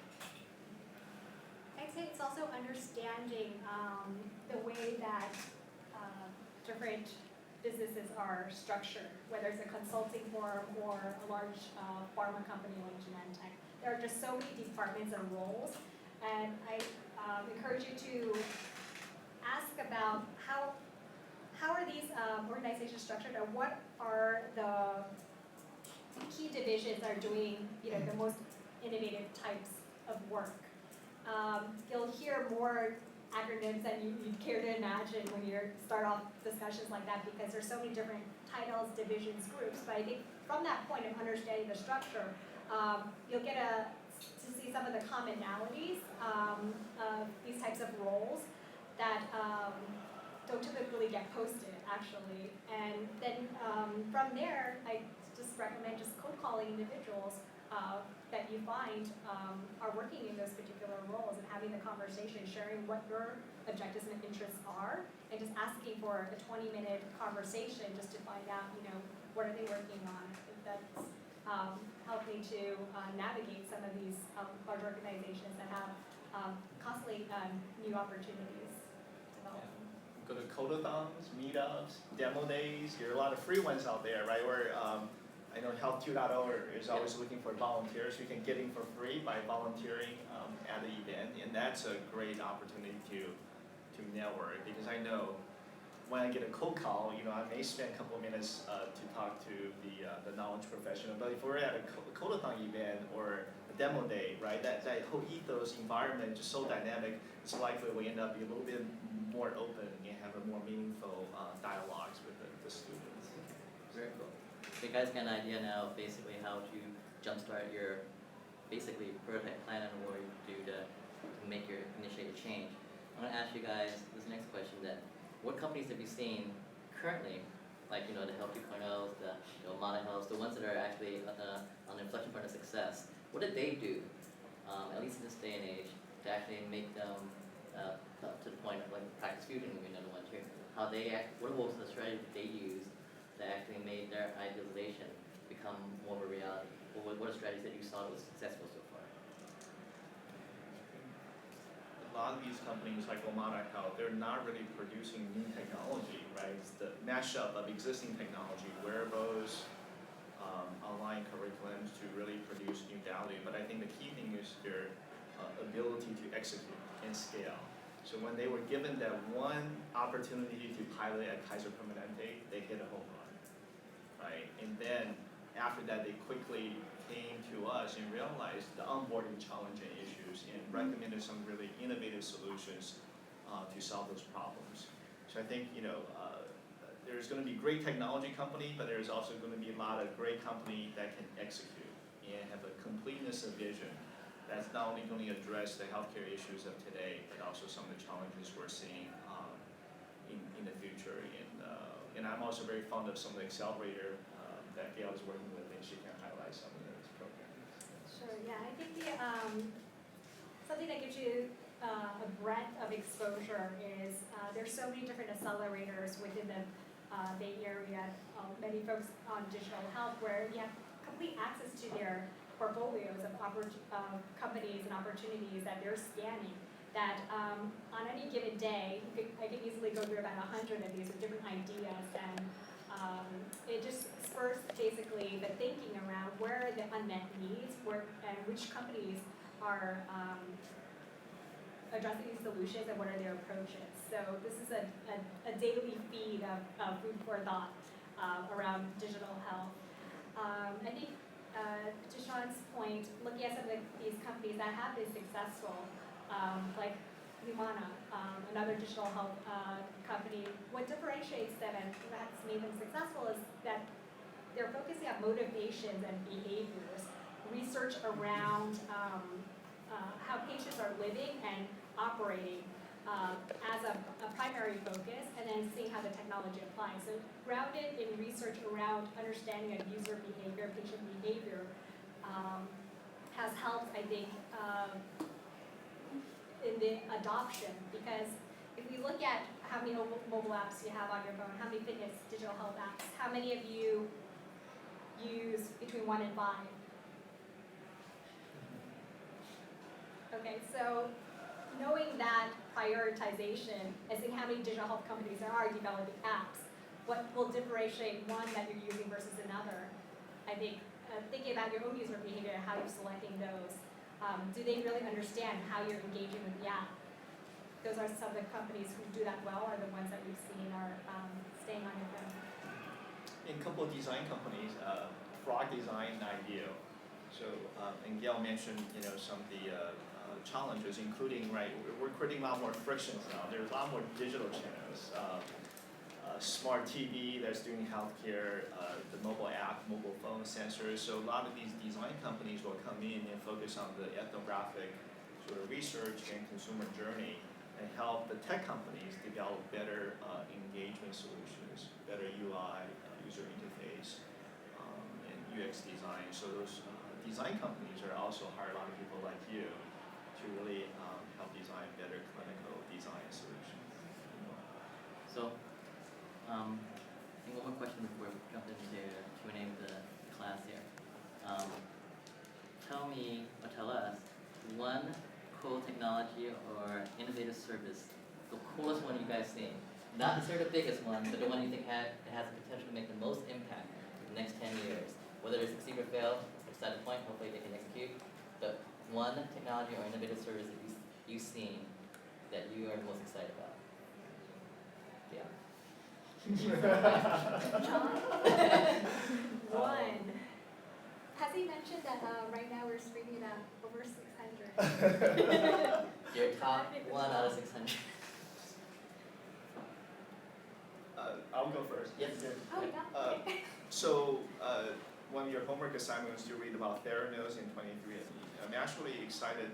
I'd say it's also understanding the way that different businesses are structured, whether it's a consulting firm or a large pharma company like Genentech. There are just so many departments and roles, and I encourage you to ask about how are these organizations structured, and what are the key divisions that are doing the most innovative types of work. You'll hear more acronyms than you'd care to imagine when you start off discussions like that, because there's so many different titles, divisions, groups. But I think from that point of understanding the structure, you'll get to see some of the commonalities of these types of roles that don't typically get posted, actually. And then from there, I just recommend just cold calling individuals that you find are working in those particular roles, and having the conversation, sharing what your objectives and interests are, and just asking for a 20-minute conversation just to find out, what are they working on. I think that's helped me to navigate some of these large organizations that have constantly new opportunities developing. Go to codathons, meetups, demo days. There are a lot of free ones out there, right? Where I know Health 2.0 is always looking for volunteers. You can get in for free by volunteering at the event, and that's a great opportunity to network, because I know when I get a cold call, I may spend a couple of minutes to talk to the knowledge professional, but if we're at a codathon event or a demo day, right, that whole ethos environment is just so dynamic, it's likely we end up being a little bit more open and have a more meaningful dialogues with the students. Very cool. So you guys got an idea now of basically how to jumpstart your basically prototype plan and what you do to initiate a change. I'm going to ask you guys this next question then. What companies have you seen currently, like the Health 2.0s, the Mana Health, the ones that are actually on the inflection point of success? What did they do, at least in this day and age, to actually make them up to the point of like practice fusion, another one too? What was the strategy that they used that actually made their idealization become more of a reality? Or what are strategies that you saw that was successful so far? A lot of these companies like Omada Health, they're not really producing new technology, right? It's the mashup of existing technology, wearables, online curriculums to really produce new value. But I think the key thing is their ability to execute and scale. So when they were given that one opportunity to pilot at Kaiser Permanente, they hit a home run, right? And then after that, they quickly came to us and realized the onboarding challenge and issues and recommended some really innovative solutions to solve those problems. So I think, there's going to be great technology company, but there's also going to be a lot of great company that can execute and have a completeness of vision that's not only going to address the healthcare issues of today, but also some of the challenges we're seeing in the future. And I'm also very fond of some of the accelerator that Gail is working with, and she can highlight some of those programs. Sure, yeah, I think something that gives you a breadth of exposure is there's so many different accelerators within the Bay Area, many folks on digital health where you have complete access to their portfolios of companies and opportunities that they're scanning that on any given day, I could easily go through about 100 of these with different ideas, and it just spurs basically the thinking around where are the unmet needs, and which companies are addressing these solutions and what are their approaches. So this is a daily feed of food for thought around digital health. I think to Sean's point, looking at some of these companies that have been successful, like Humana, another digital health company, what differentiates them and that's made them successful is that they're focusing on motivations and behaviors, research around how patients are living and operating as a primary focus, and then seeing how the technology applies. So grounded in research around understanding of user behavior, patient behavior, has helped, I think, in the adoption, because if we look at how many mobile apps you have on your phone, how many fitness digital health apps, how many of you use between 1 and 5? Okay, so knowing that prioritization and seeing how many digital health companies there are developing apps, what will differentiate one that you're using versus another? I think thinking about your own user behavior and how you're selecting those. Do they really understand how you're engaging with the app? Those are some of the companies who do that well, are the ones that we've seen are staying on your phone. In a couple of design companies, Frog Design and Ideal. So, and Gail mentioned, some of the challenges, including, right, we're creating a lot more frictions now. There's a lot more digital channels. Smart TV that's doing healthcare, the mobile app, mobile phone sensors. So a lot of these design companies will come in and focus on the ethnographic sort of research and consumer journey and help the tech companies develop better engagement solutions, better UI, user interface, and UX design. So those design companies are also hire a lot of people like you to really help design better clinical design solutions. So, I think one more question before we jump into Q&A with the class here. Tell us one cool technology or innovative service, the coolest one you guys seen. Not necessarily the biggest one, but the one you think has the potential to make the most impact in the next 10 years. Whether they succeed or fail, beside the point, hopefully they can execute. But one technology or innovative service that you've seen that you are most excited about. Yeah. John? One. Has he mentioned that right now we're streaming at over 600? Your top 1 out of 600. I'll go first. Yes. Oh, yeah. So, one of your homework assignments to read about Theranos and 23andMe. I'm actually excited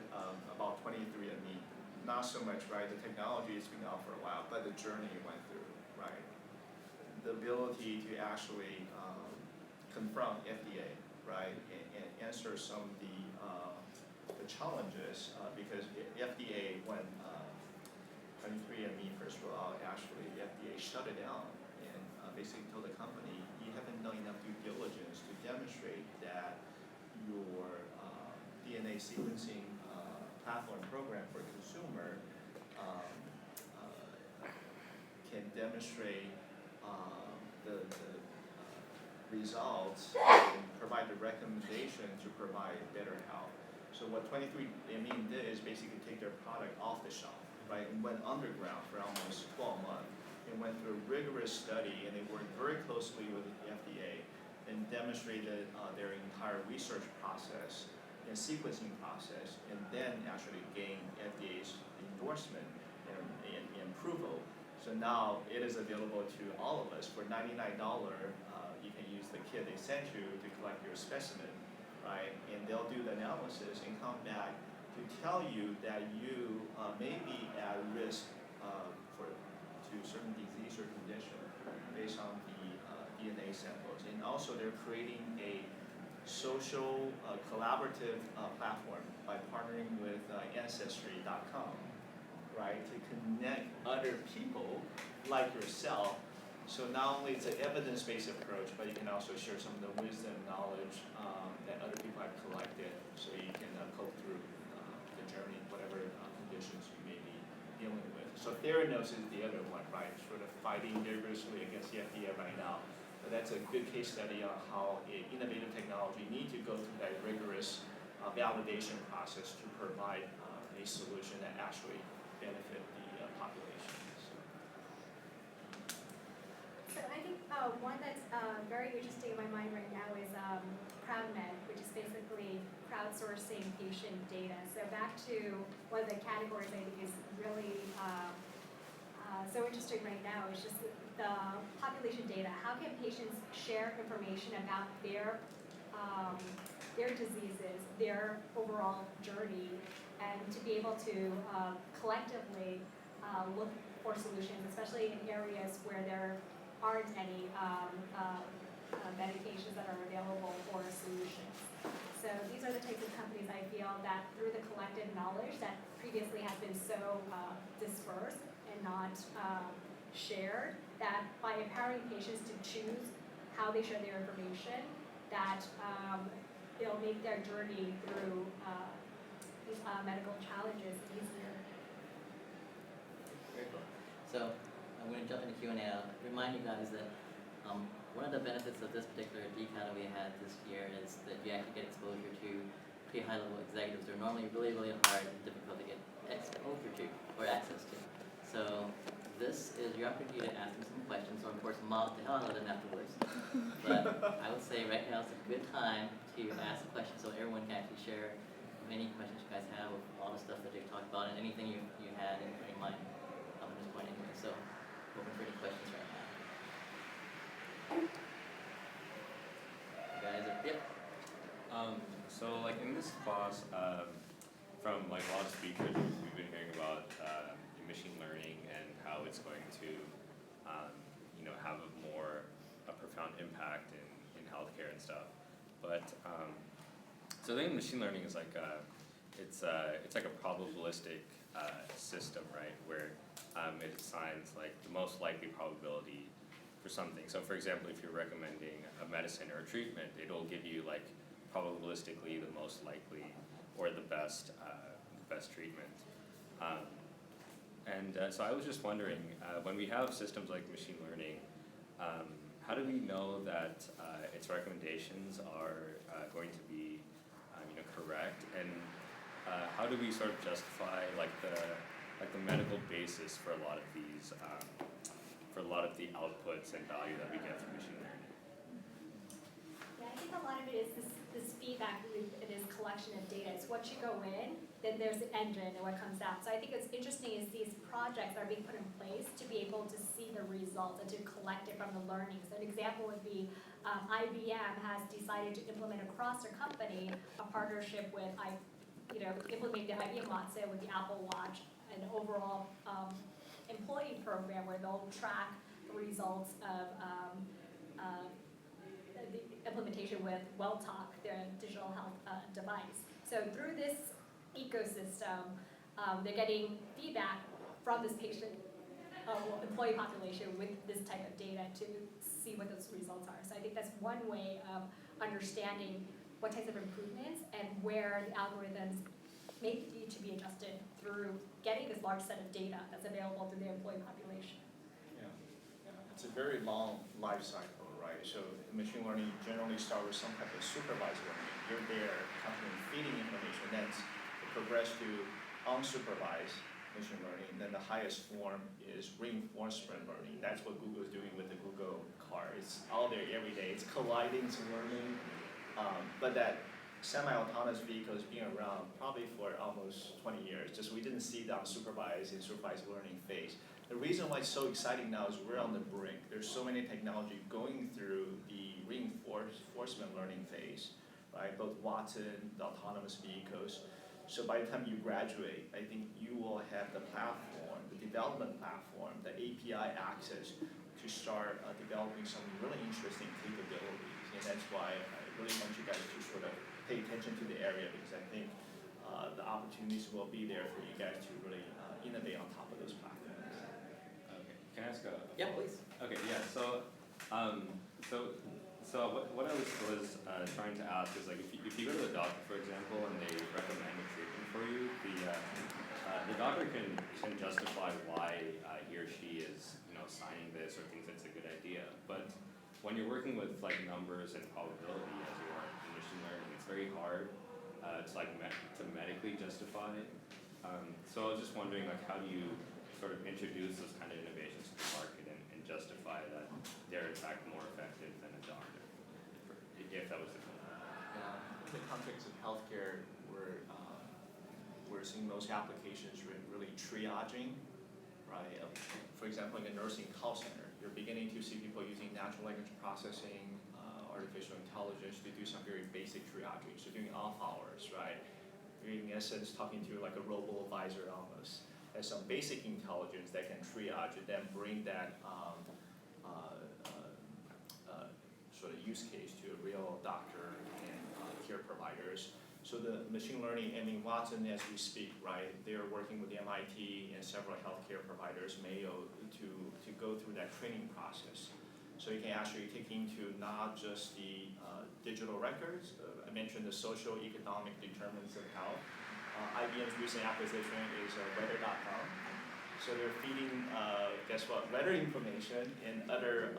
about 23andMe. Not so much, right? The technology has been out for a while, but the journey you went through, right? The ability to actually confront FDA, right, and answer some of the challenges because FDA, when 23andMe first rolled out, actually the FDA shut it down and basically told the company, you haven't done enough due diligence to demonstrate that your DNA sequencing platform program for consumer demonstrate the results and provide the recommendation to provide better health. So what 23andMe did is basically take their product off the shelf, right, and went underground for almost 12 months and went through a rigorous study, and they worked very closely with the FDA and demonstrated their entire research process and sequencing process, and then actually gained FDA's endorsement and approval. So now it is available to all of us for $99. You can use the kit they sent you to collect your specimen, right? And they'll do the analysis and come back to tell you that you may be at risk to certain disease or condition based on the DNA samples. And also they're creating a social collaborative platform by partnering with Ancestry.com, right, to connect other people like yourself. So not only it's an evidence-based approach, but you can also share some of the wisdom, knowledge that other people have collected, so you can cope through the journey, whatever conditions you may be dealing with. So Theranos is the other one, right, sort of fighting vigorously against the FDA right now. But that's a good case study on how innovative technology need to go through that rigorous validation process to provide a solution that actually benefit the population. So I think one that's very interesting in my mind right now is CrowdMed, which is basically crowdsourcing patient data. So back to one of the categories I think is really so interesting right now is just the population data. How can patients share information about their diseases, their overall journey, and to be able to collectively look for solutions, especially in areas where there aren't any medications that are available for solutions. So these are the types of companies I feel that through the collective knowledge that previously has been so dispersed and not shared, that by empowering patients to choose how they share their information, that it'll make their journey through these medical challenges easier. Very cool. So I'm going to jump into Q&A. I'll remind you guys that one of the benefits of this particular decal that we had this year is that you actually get exposure to pretty high-level executives. They're normally really, really hard and difficult to get exposure to or access to. So this is your opportunity to ask them some questions, or of course mock the hell out of them afterwards. But I would say right now is a good time to ask questions so everyone can actually share any questions you guys have with all the stuff that they've talked about and anything you had in mind up to this point anyway. So open for any questions right now. You guys are, yep. So like in this class, from like a lot of speakers, we've been hearing about machine learning and how it's going to, have a profound impact in healthcare and stuff. But so I think machine learning is like it's like a probabilistic system, right? Where it assigns like the most likely probability for something. So for example, if you're recommending a medicine or a treatment, it'll give you like probabilistically the most likely or the best treatment. So I was just wondering, when we have systems like machine learning, how do we know that its recommendations are going to be correct, and how do we sort of justify like the medical basis for a lot of these the outputs and value that we get from machine learning? Yeah, I think a lot of it is this feedback loop. It is collection of data. It's what you go in, then there's the engine and what comes out. So I think what's interesting is these projects are being put in place to be able to see the results and to collect it from the learning. So an example would be IBM has decided to implement across their company a partnership with, implement the IBM Watson with the Apple Watch, an overall employee program where they'll track the results of the implementation with WellTalk, their digital health device. So through this ecosystem, they're getting feedback from this patient employee population with this type of data to see what those results are. So I think that's one way of understanding what types of improvements and where the algorithms may need to be adjusted through getting this large set of data that's available to the employee population. Yeah. it's a very long life cycle, right? So machine learning generally starts with some type of supervised learning. You're there, constantly feeding information, then it progresses to unsupervised machine learning. Then the highest form is reinforcement learning. That's what Google is doing with the Google car. It's out there every day. It's colliding, it's learning. But that semi-autonomous vehicle has been around probably for almost 20 years. Just we didn't see the unsupervised and supervised learning phase. The reason why it's so exciting now is we're on the brink. There's so many technology going through the reinforcement learning phase, right? Both Watson, the autonomous vehicles. So by the time you graduate, I think you will have the platform, the development platform, the API access to start developing some really interesting capabilities. And that's why I really want you guys to sort of pay attention to the area, because I think the opportunities will be there for you guys to really innovate on top of those platforms. Okay, can I ask a? Yeah, please. Okay, yeah, so what I was trying to ask is, like, if you go to the doctor, for example, and they recommend a treatment for you, the doctor can justify why he or she is, signing this or thinks it's a good idea. But when you're working with like numbers and probability, as you are in machine learning, it's very hard to medically justify it. So I was just wondering, like, how do you sort of introduce those kind of innovations to the market and justify that they're in fact more effective than a doctor, if that was the case? In the context of healthcare, we're seeing most applications really triaging, right? For example, in a nursing call center, you're beginning to see people using natural language processing, artificial intelligence to do some very basic triaging. So doing off hours, right? You're in essence talking to like a robo-advisor almost. Has some basic intelligence that can triage and then bring that sort of use case to a real doctor and care providers. So the machine learning, Watson as we speak, right, they're working with the MIT and several healthcare providers, Mayo, to go through that training process. So you can actually take into not just the digital records, I mentioned the social economic determinants of health. IBM's recent acquisition is weather.com. So they're feeding, guess what, weather information and other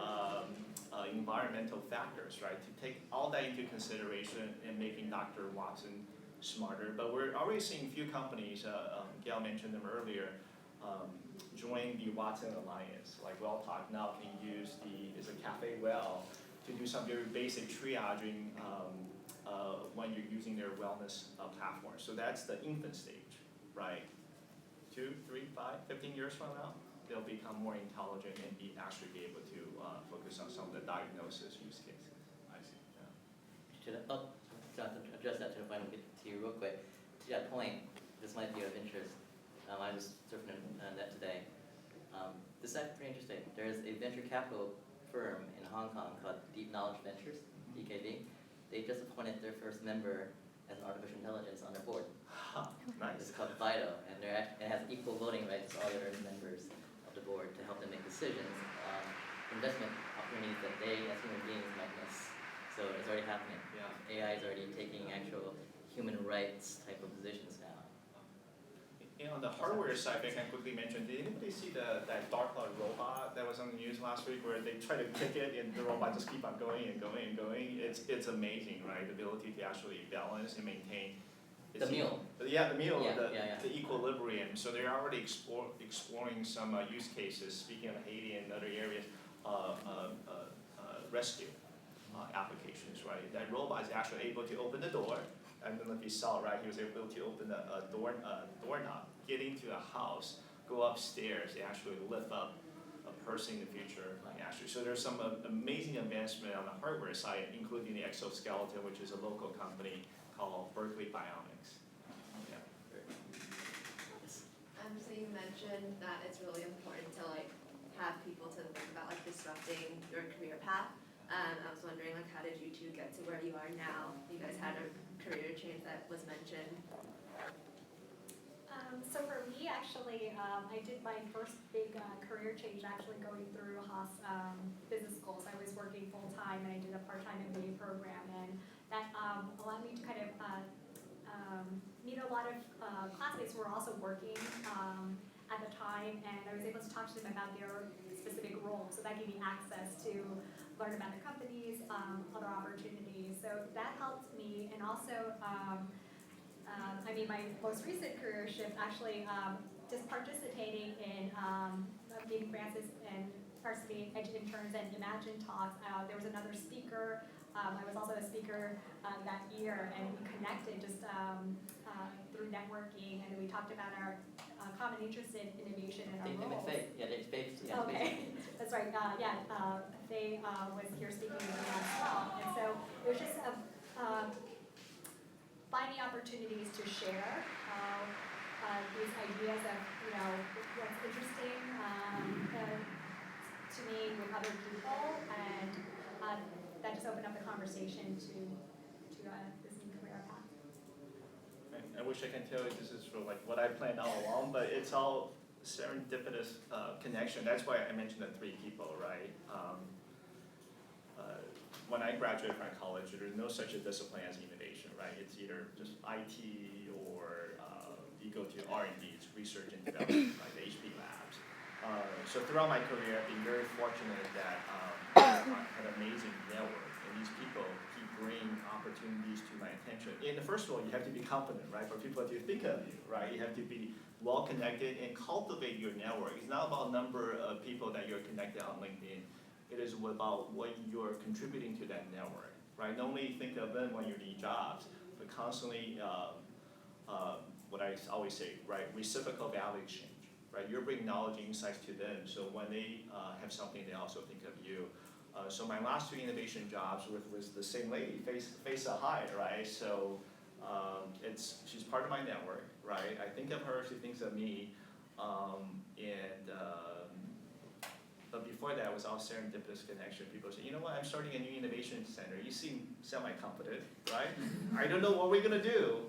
environmental factors, right, to take all that into consideration and making Dr. Watson smarter. But we're already seeing a few companies, Gail mentioned them earlier, join the Watson Alliance. Like WellTalk now can use is a Cafe Well to do some very basic triaging when you're using their wellness platform. So that's the infant stage, right? 2, 3, 5, 15 years from now, they'll become more intelligent and actually be able to focus on some of the diagnosis use cases. I see. To address that to the point, we'll get to you real quick. To that point, this might be of interest. I was surfing on that today. This is actually pretty interesting. There's a venture capital firm in Hong Kong called Deep Knowledge Ventures, DKV. They just appointed their first member as an artificial intelligence on their board. Nice. It's called Fido, and it has equal voting rights to all the other members of the board to help them make decisions on investment opportunities that they, as human beings, might miss. So it's already happening. Yeah. AI is already taking actual human rights type of positions now. And on the hardware side, I can quickly mention, did anybody see that DARPA robot that was on the news last week where they try to kick it and the robot just keep on going and going and going? It's amazing, right? The ability to actually balance and maintain. The mule. Yeah, the mule, Yeah, the equilibrium. So they're already exploring some use cases, speaking of Haiti and other areas, rescue applications, right? That robot is actually able to open the door. I don't know if you saw, right? He was able to open a doorknob, get into a house, go upstairs, and actually lift up a person in the future. Actually, so there's some amazing advancement on the hardware side, including the exoskeleton, which is a local company called Berkeley Bionics. Yeah. So you mentioned that it's really important to have people to think about disrupting your career path. I was wondering how did you two get to where you are now? You guys had a career change that was mentioned. So for me, actually, I did my first big career change actually going through Haas business schools. I was working full time and I did a part-time MBA program, and that allowed me to kind of meet a lot of classmates who were also working at the time online, and I was able to talk to them about their specific roles. So that gave me access to learn about their companies, other opportunities. So that helped me, and also, I mean, my most recent career shift actually just participating in meeting Francis and participating in Edge Interns and Imagine Talks. There was another speaker. I was also a speaker that year, and we connected just through networking, and we talked about our common interest in innovation and our roles. Faith. Yeah, it's Faith. Yeah, Okay, that's right. Faye was here speaking with me as well, and so it was just finding opportunities to share these ideas of what's interesting to me with other people, and that just opened up the conversation to this new career path. I wish I can tell you this is sort of like what I planned all along, but it's all serendipitous connection. That's why I mentioned the 3 people, right? When I graduated from college, there's no such a discipline as innovation, right? It's either just IT or you go to R&D, it's research and development, like the HP labs. So throughout my career, I've been very fortunate that I had an amazing network, and these people keep bringing opportunities to my attention. And first of all, you have to be confident, right? For people to think of you, right? You have to be well connected and cultivate your network. It's not about number of people that you're connected on LinkedIn. It is about what you're contributing to that network, right? Not only think of them when you need jobs, but constantly, what I always say, right? Reciprocal value exchange, right? You're bringing knowledge and insights to them, so when they have something, they also think of you. So my last 2 innovation jobs was the same lady, Face Hi, right? So she's part of my network, right? I think of her, she thinks of me, but before that, it was all serendipitous connection. People say, you know what, I'm starting a new innovation center. You seem semi-competent, right? I don't know what we're gonna do.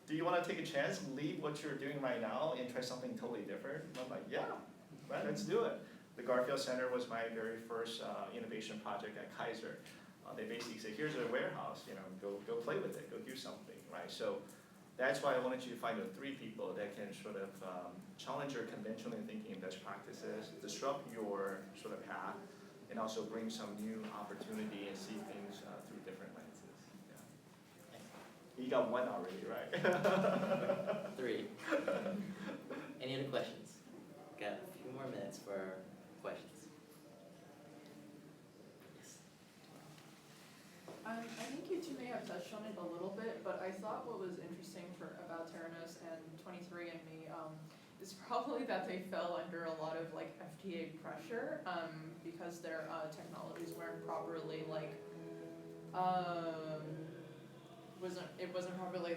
Do you wanna take a chance, leave what you're doing right now and try something totally different? And I'm like, yeah, right, let's do it. The Garfield Center was my very first innovation project at Kaiser. They basically say, here's a warehouse, go play with it, go do something, right? So that's why I wanted you to find the 3 people that can sort of challenge your conventional thinking and best practices, disrupt your sort of path, and also bring some new opportunity and see things through different lenses. Yeah. You got 1 already, right? 3. Any other questions? Got a few more minutes for questions. Yes. I think you 2 may have touched on it a little bit, but I thought what was interesting about Theranos and 23andMe is probably that they fell under a lot of like FDA pressure because their technologies weren't properly wasn't properly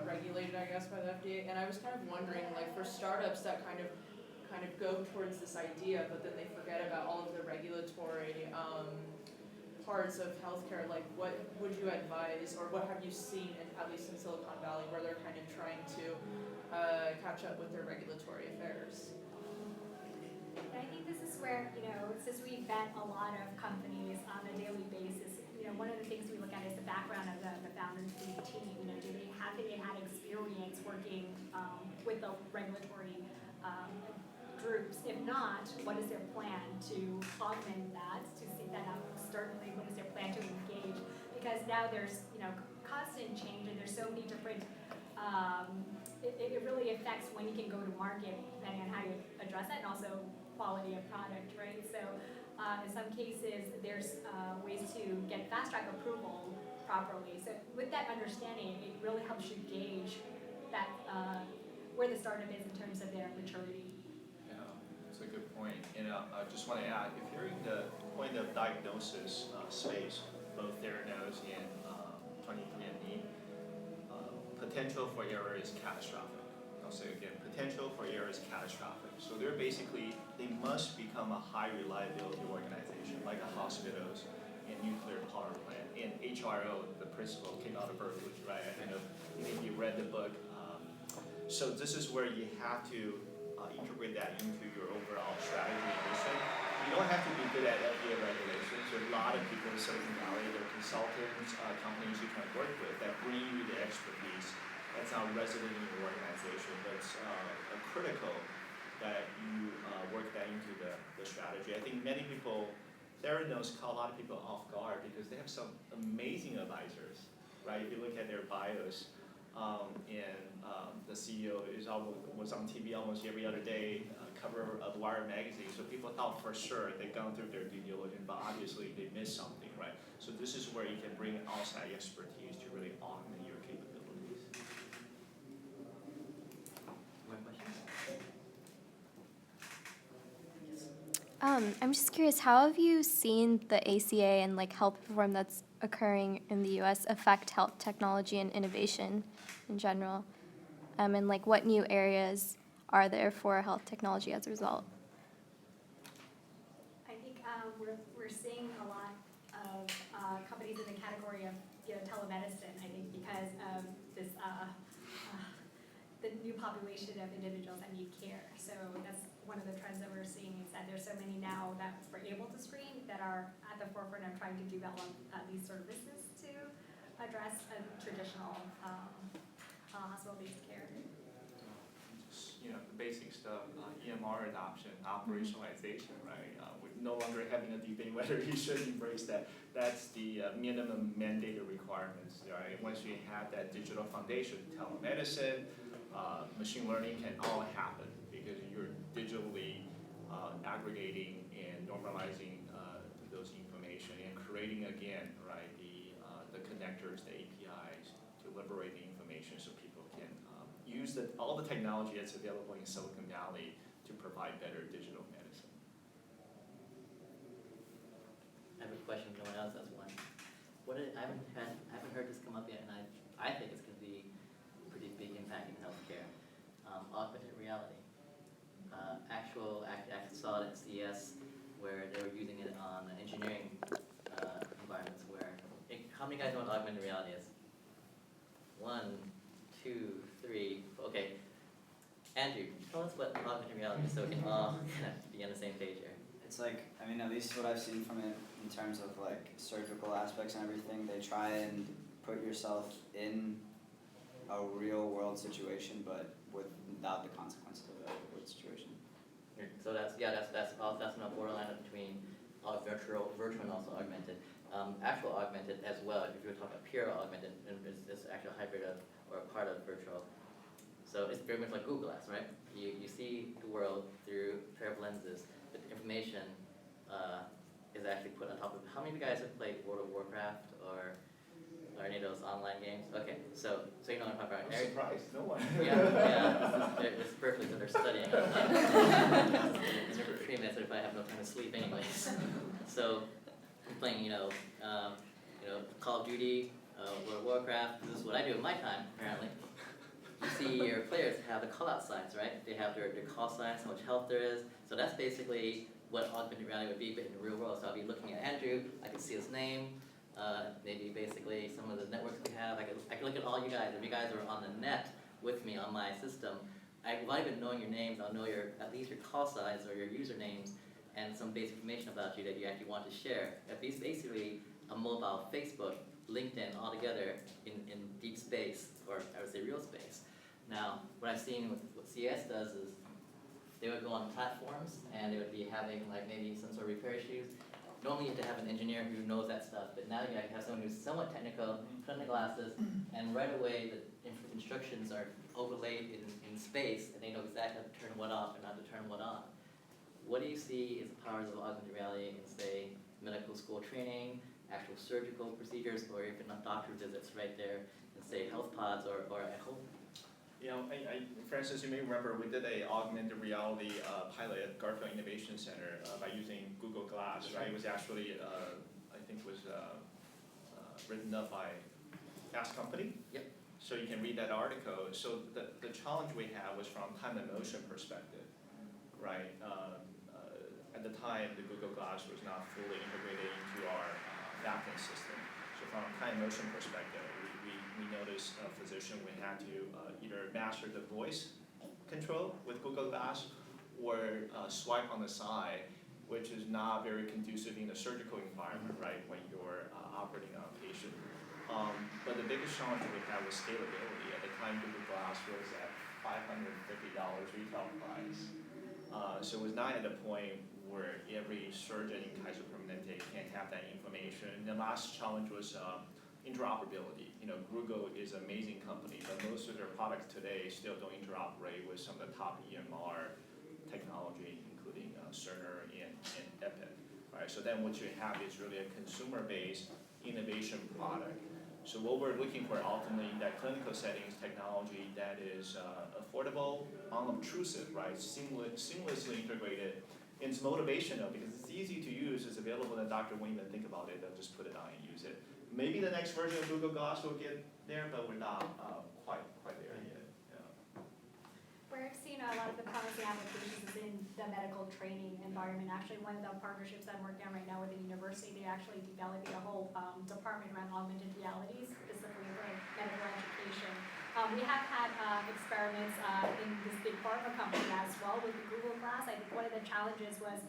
regulated, I guess, by the FDA. And I was kind of wondering, for startups that kind of go towards this idea, but then they forget about all of the regulatory parts of healthcare, what would you advise, or what have you seen, at least in Silicon Valley, where they're kind of trying to catch up with their regulatory affairs? And I think this is where, since we vet a lot of companies on a daily basis, one of the things we look at is the background of the founders of the team. Do they had experience working with the regulatory groups? If not, what is their plan to augment that, to seek that out externally? What is their plan to engage? Because now there's constant change, and there's so many different. It really affects when you can go to market, depending on how you address that, and also quality of product, right? So in some cases, there's ways to get fast track approval properly. So with that understanding, it really helps you gauge that where the startup is in terms of their maturity. Yeah, that's a good point. And I just want to add, if you're in the point of diagnosis space, both Theranos and 23andMe, potential for error is catastrophic. I'll say again, potential for error is catastrophic. So they must become a high reliability organization, like a hospitals and nuclear power plant. And HRO, the principle, came out of Berkeley, right? I don't know if you read the book. So this is where you have to integrate that into your overall strategy and mission. You don't have to be good at FDA regulations. There are a lot of people in Silicon Valley, there are consultants, companies you can work with that bring you the expertise that's not resident in your organization. But it's critical that you work that into the strategy. I think many people, Theranos caught a lot of people off guard because they have some amazing advisors, right? If you look at their bios, the CEO was on TV almost every other day, cover of Wired magazine. So people thought for sure they'd gone through their due diligence, but obviously they missed something, right? So this is where you can bring outside expertise to really augment your capabilities. More questions? I'm just curious, how have you seen the ACA and like health reform that's occurring in the U.S. affect health technology and innovation in general? And like what new areas are there for health technology as a result? I think we're seeing a lot of companies in the category of telemedicine. I think because of this the new population of individuals that need care. So that's one of the trends that we're seeing is that there's so many now that we're able to screen that are at the forefront of trying to develop these services to address a traditional hospital-based care. The basic stuff, EMR adoption, operationalization, right? We're no longer having a debate whether you should embrace that. That's the minimum mandated requirements, right? Once you have that digital foundation, telemedicine, machine learning can all happen because you're digitally aggregating and normalizing those information and creating again, right, the connectors, the APIs to liberate the information so people can use all the technology that's available in Silicon Valley to provide better digital medicine. I have a question. No one else has one. I haven't heard this come up yet, and I think it's going to be a pretty big impact in healthcare. Augmented reality. I saw it at CES where they were using it on engineering environments. How many guys know what augmented reality is? 1, 2, 3. Okay. Andrew, tell us what augmented reality is so we can all kind of be on the same page here. It's like, I mean, at least what I've seen from it in terms of like surgical aspects and everything, they try and put yourself in a real world situation, but without the consequences of that real situation. So that's no borderline between virtual and also augmented. Actual augmented as well. If you were talking about pure augmented, it's actually a hybrid of or a part of virtual. So it's very much like Google Glass, right? You see the world through a pair of lenses, but the information is actually put on top of it. How many of you guys have played World of Warcraft or any of those online games? Okay, so you know what I'm talking about. I'm surprised, no one. Yeah. It's perfect that they're studying. It's for 3 minutes if I have no time to sleep anyways. So I'm playing, Call of Duty, World of Warcraft. This is what I do in my time, apparently. You see your players have the call-out signs, right? They have their call signs, how much health there is. So that's basically what augmented reality would be, but in the real world. So I'll be looking at Andrew, I can see his name, maybe basically some of the networks we have. I can look at all you guys. If you guys are on the net with me on my system, without even knowing your names, I'll know at least your call signs or your usernames and some basic information about you that you actually want to share. It's basically a mobile Facebook, LinkedIn, all together in deep space, or I would say real space. Now, what I've seen what CS does is they would go on platforms and they would be having like maybe some sort of repair issues. Normally you have to have an engineer who knows that stuff, but now you have someone who's somewhat technical, put on the glasses, and right away the instructions are overlaid in space, and they know exactly how to turn what off and how to turn what on. What do you see as the powers of augmented reality in, say, medical school training, actual surgical procedures, or even on doctor visits right there, and say health pods or at home? Francis, you may remember we did a augmented reality pilot at Garfield Innovation Center by using Google Glass, right? It was actually, I think was written up by Fast Company. Yep. So you can read that article. So the challenge we had was from time and motion perspective, right? At the time, the Google Glass was not fully integrated into our backend system. So from a time and motion perspective, we noticed a physician would have to either master the voice control with Google Glass or swipe on the side, which is not very conducive in the surgical environment, right, when you're operating on a patient. But the biggest challenge we had was scalability. At the time, Google Glass was at $550 retail price. So it's not at a point where every surgeon in Kaiser Permanente can have that information. And the last challenge was interoperability. Google is an amazing company, but most of their products today still don't interoperate with some of the top EMR technology, including Cerner and Epic. Right? So then what you have is really a consumer-based innovation product. So what we're looking for ultimately in that clinical settings technology that is affordable, unobtrusive, right? Seamlessly integrated. And it's motivational because it's easy to use, it's available, the doctor won't even think about it, they'll just put it on and use it. Maybe the next version of Google Glass will get there, but we're not quite there yet. Yeah. Where I've seen a lot of the promising applications is in the medical training environment. Actually, one of the partnerships I'm working on right now with a university, they actually developing a whole department around augmented reality, specifically for medical education. We have had experiments in this big pharma company as well with the Google Glass. I think one of the challenges was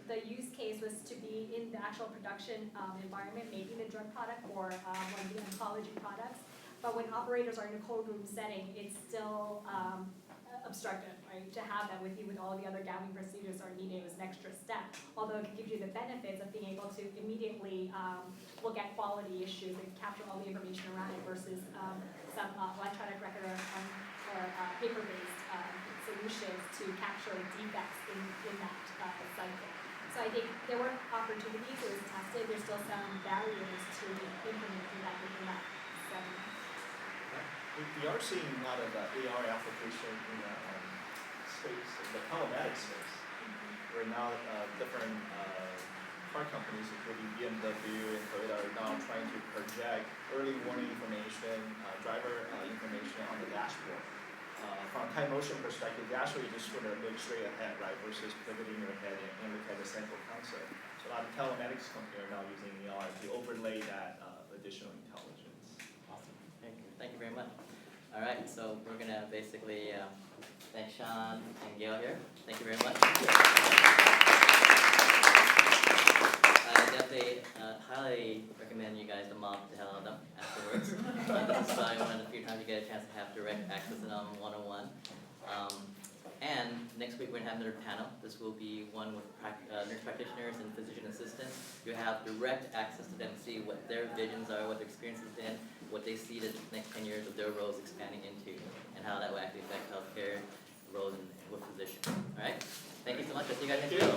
the use case was to be in the actual production environment, making the drug product or one of the oncology products. But when operators are in a cold room setting, it's still obstructive, right? To have that with you with all the other gowning procedures are needed was an extra step. Although it gives you the benefits of being able to immediately look at quality issues and capture all the information around it versus some electronic record or paper-based solutions to capture defects in that cycle. So I think there were opportunities, it was tested, there's still some barriers to implementing that within that setting. We are seeing a lot of AR application in the space, the telematics space, where now different car companies, including BMW and Toyota, are now trying to project early warning information, driver information on the dashboard. From a time motion perspective, you actually just sort of look straight ahead, right, versus pivoting your head and look at the central console. So a lot of telematics companies are now using AR to overlay that additional intelligence. Awesome. Thank you very much. All right, so we're going to basically thank Sean and Gail here. Thank you very much. I definitely highly recommend you guys to mock the hell out of them afterwards. This is probably one of the few times you get a chance to have direct access to them one-on-one. And next week we're going to have another panel. This will be one with nurse practitioners and physician assistants. You have direct access to them to see what their visions are, what their experience has been, what they see the next 10 years of their roles expanding into, and how that will actually affect healthcare roles with physicians. All right? Thank you so much. I'll see you guys next week.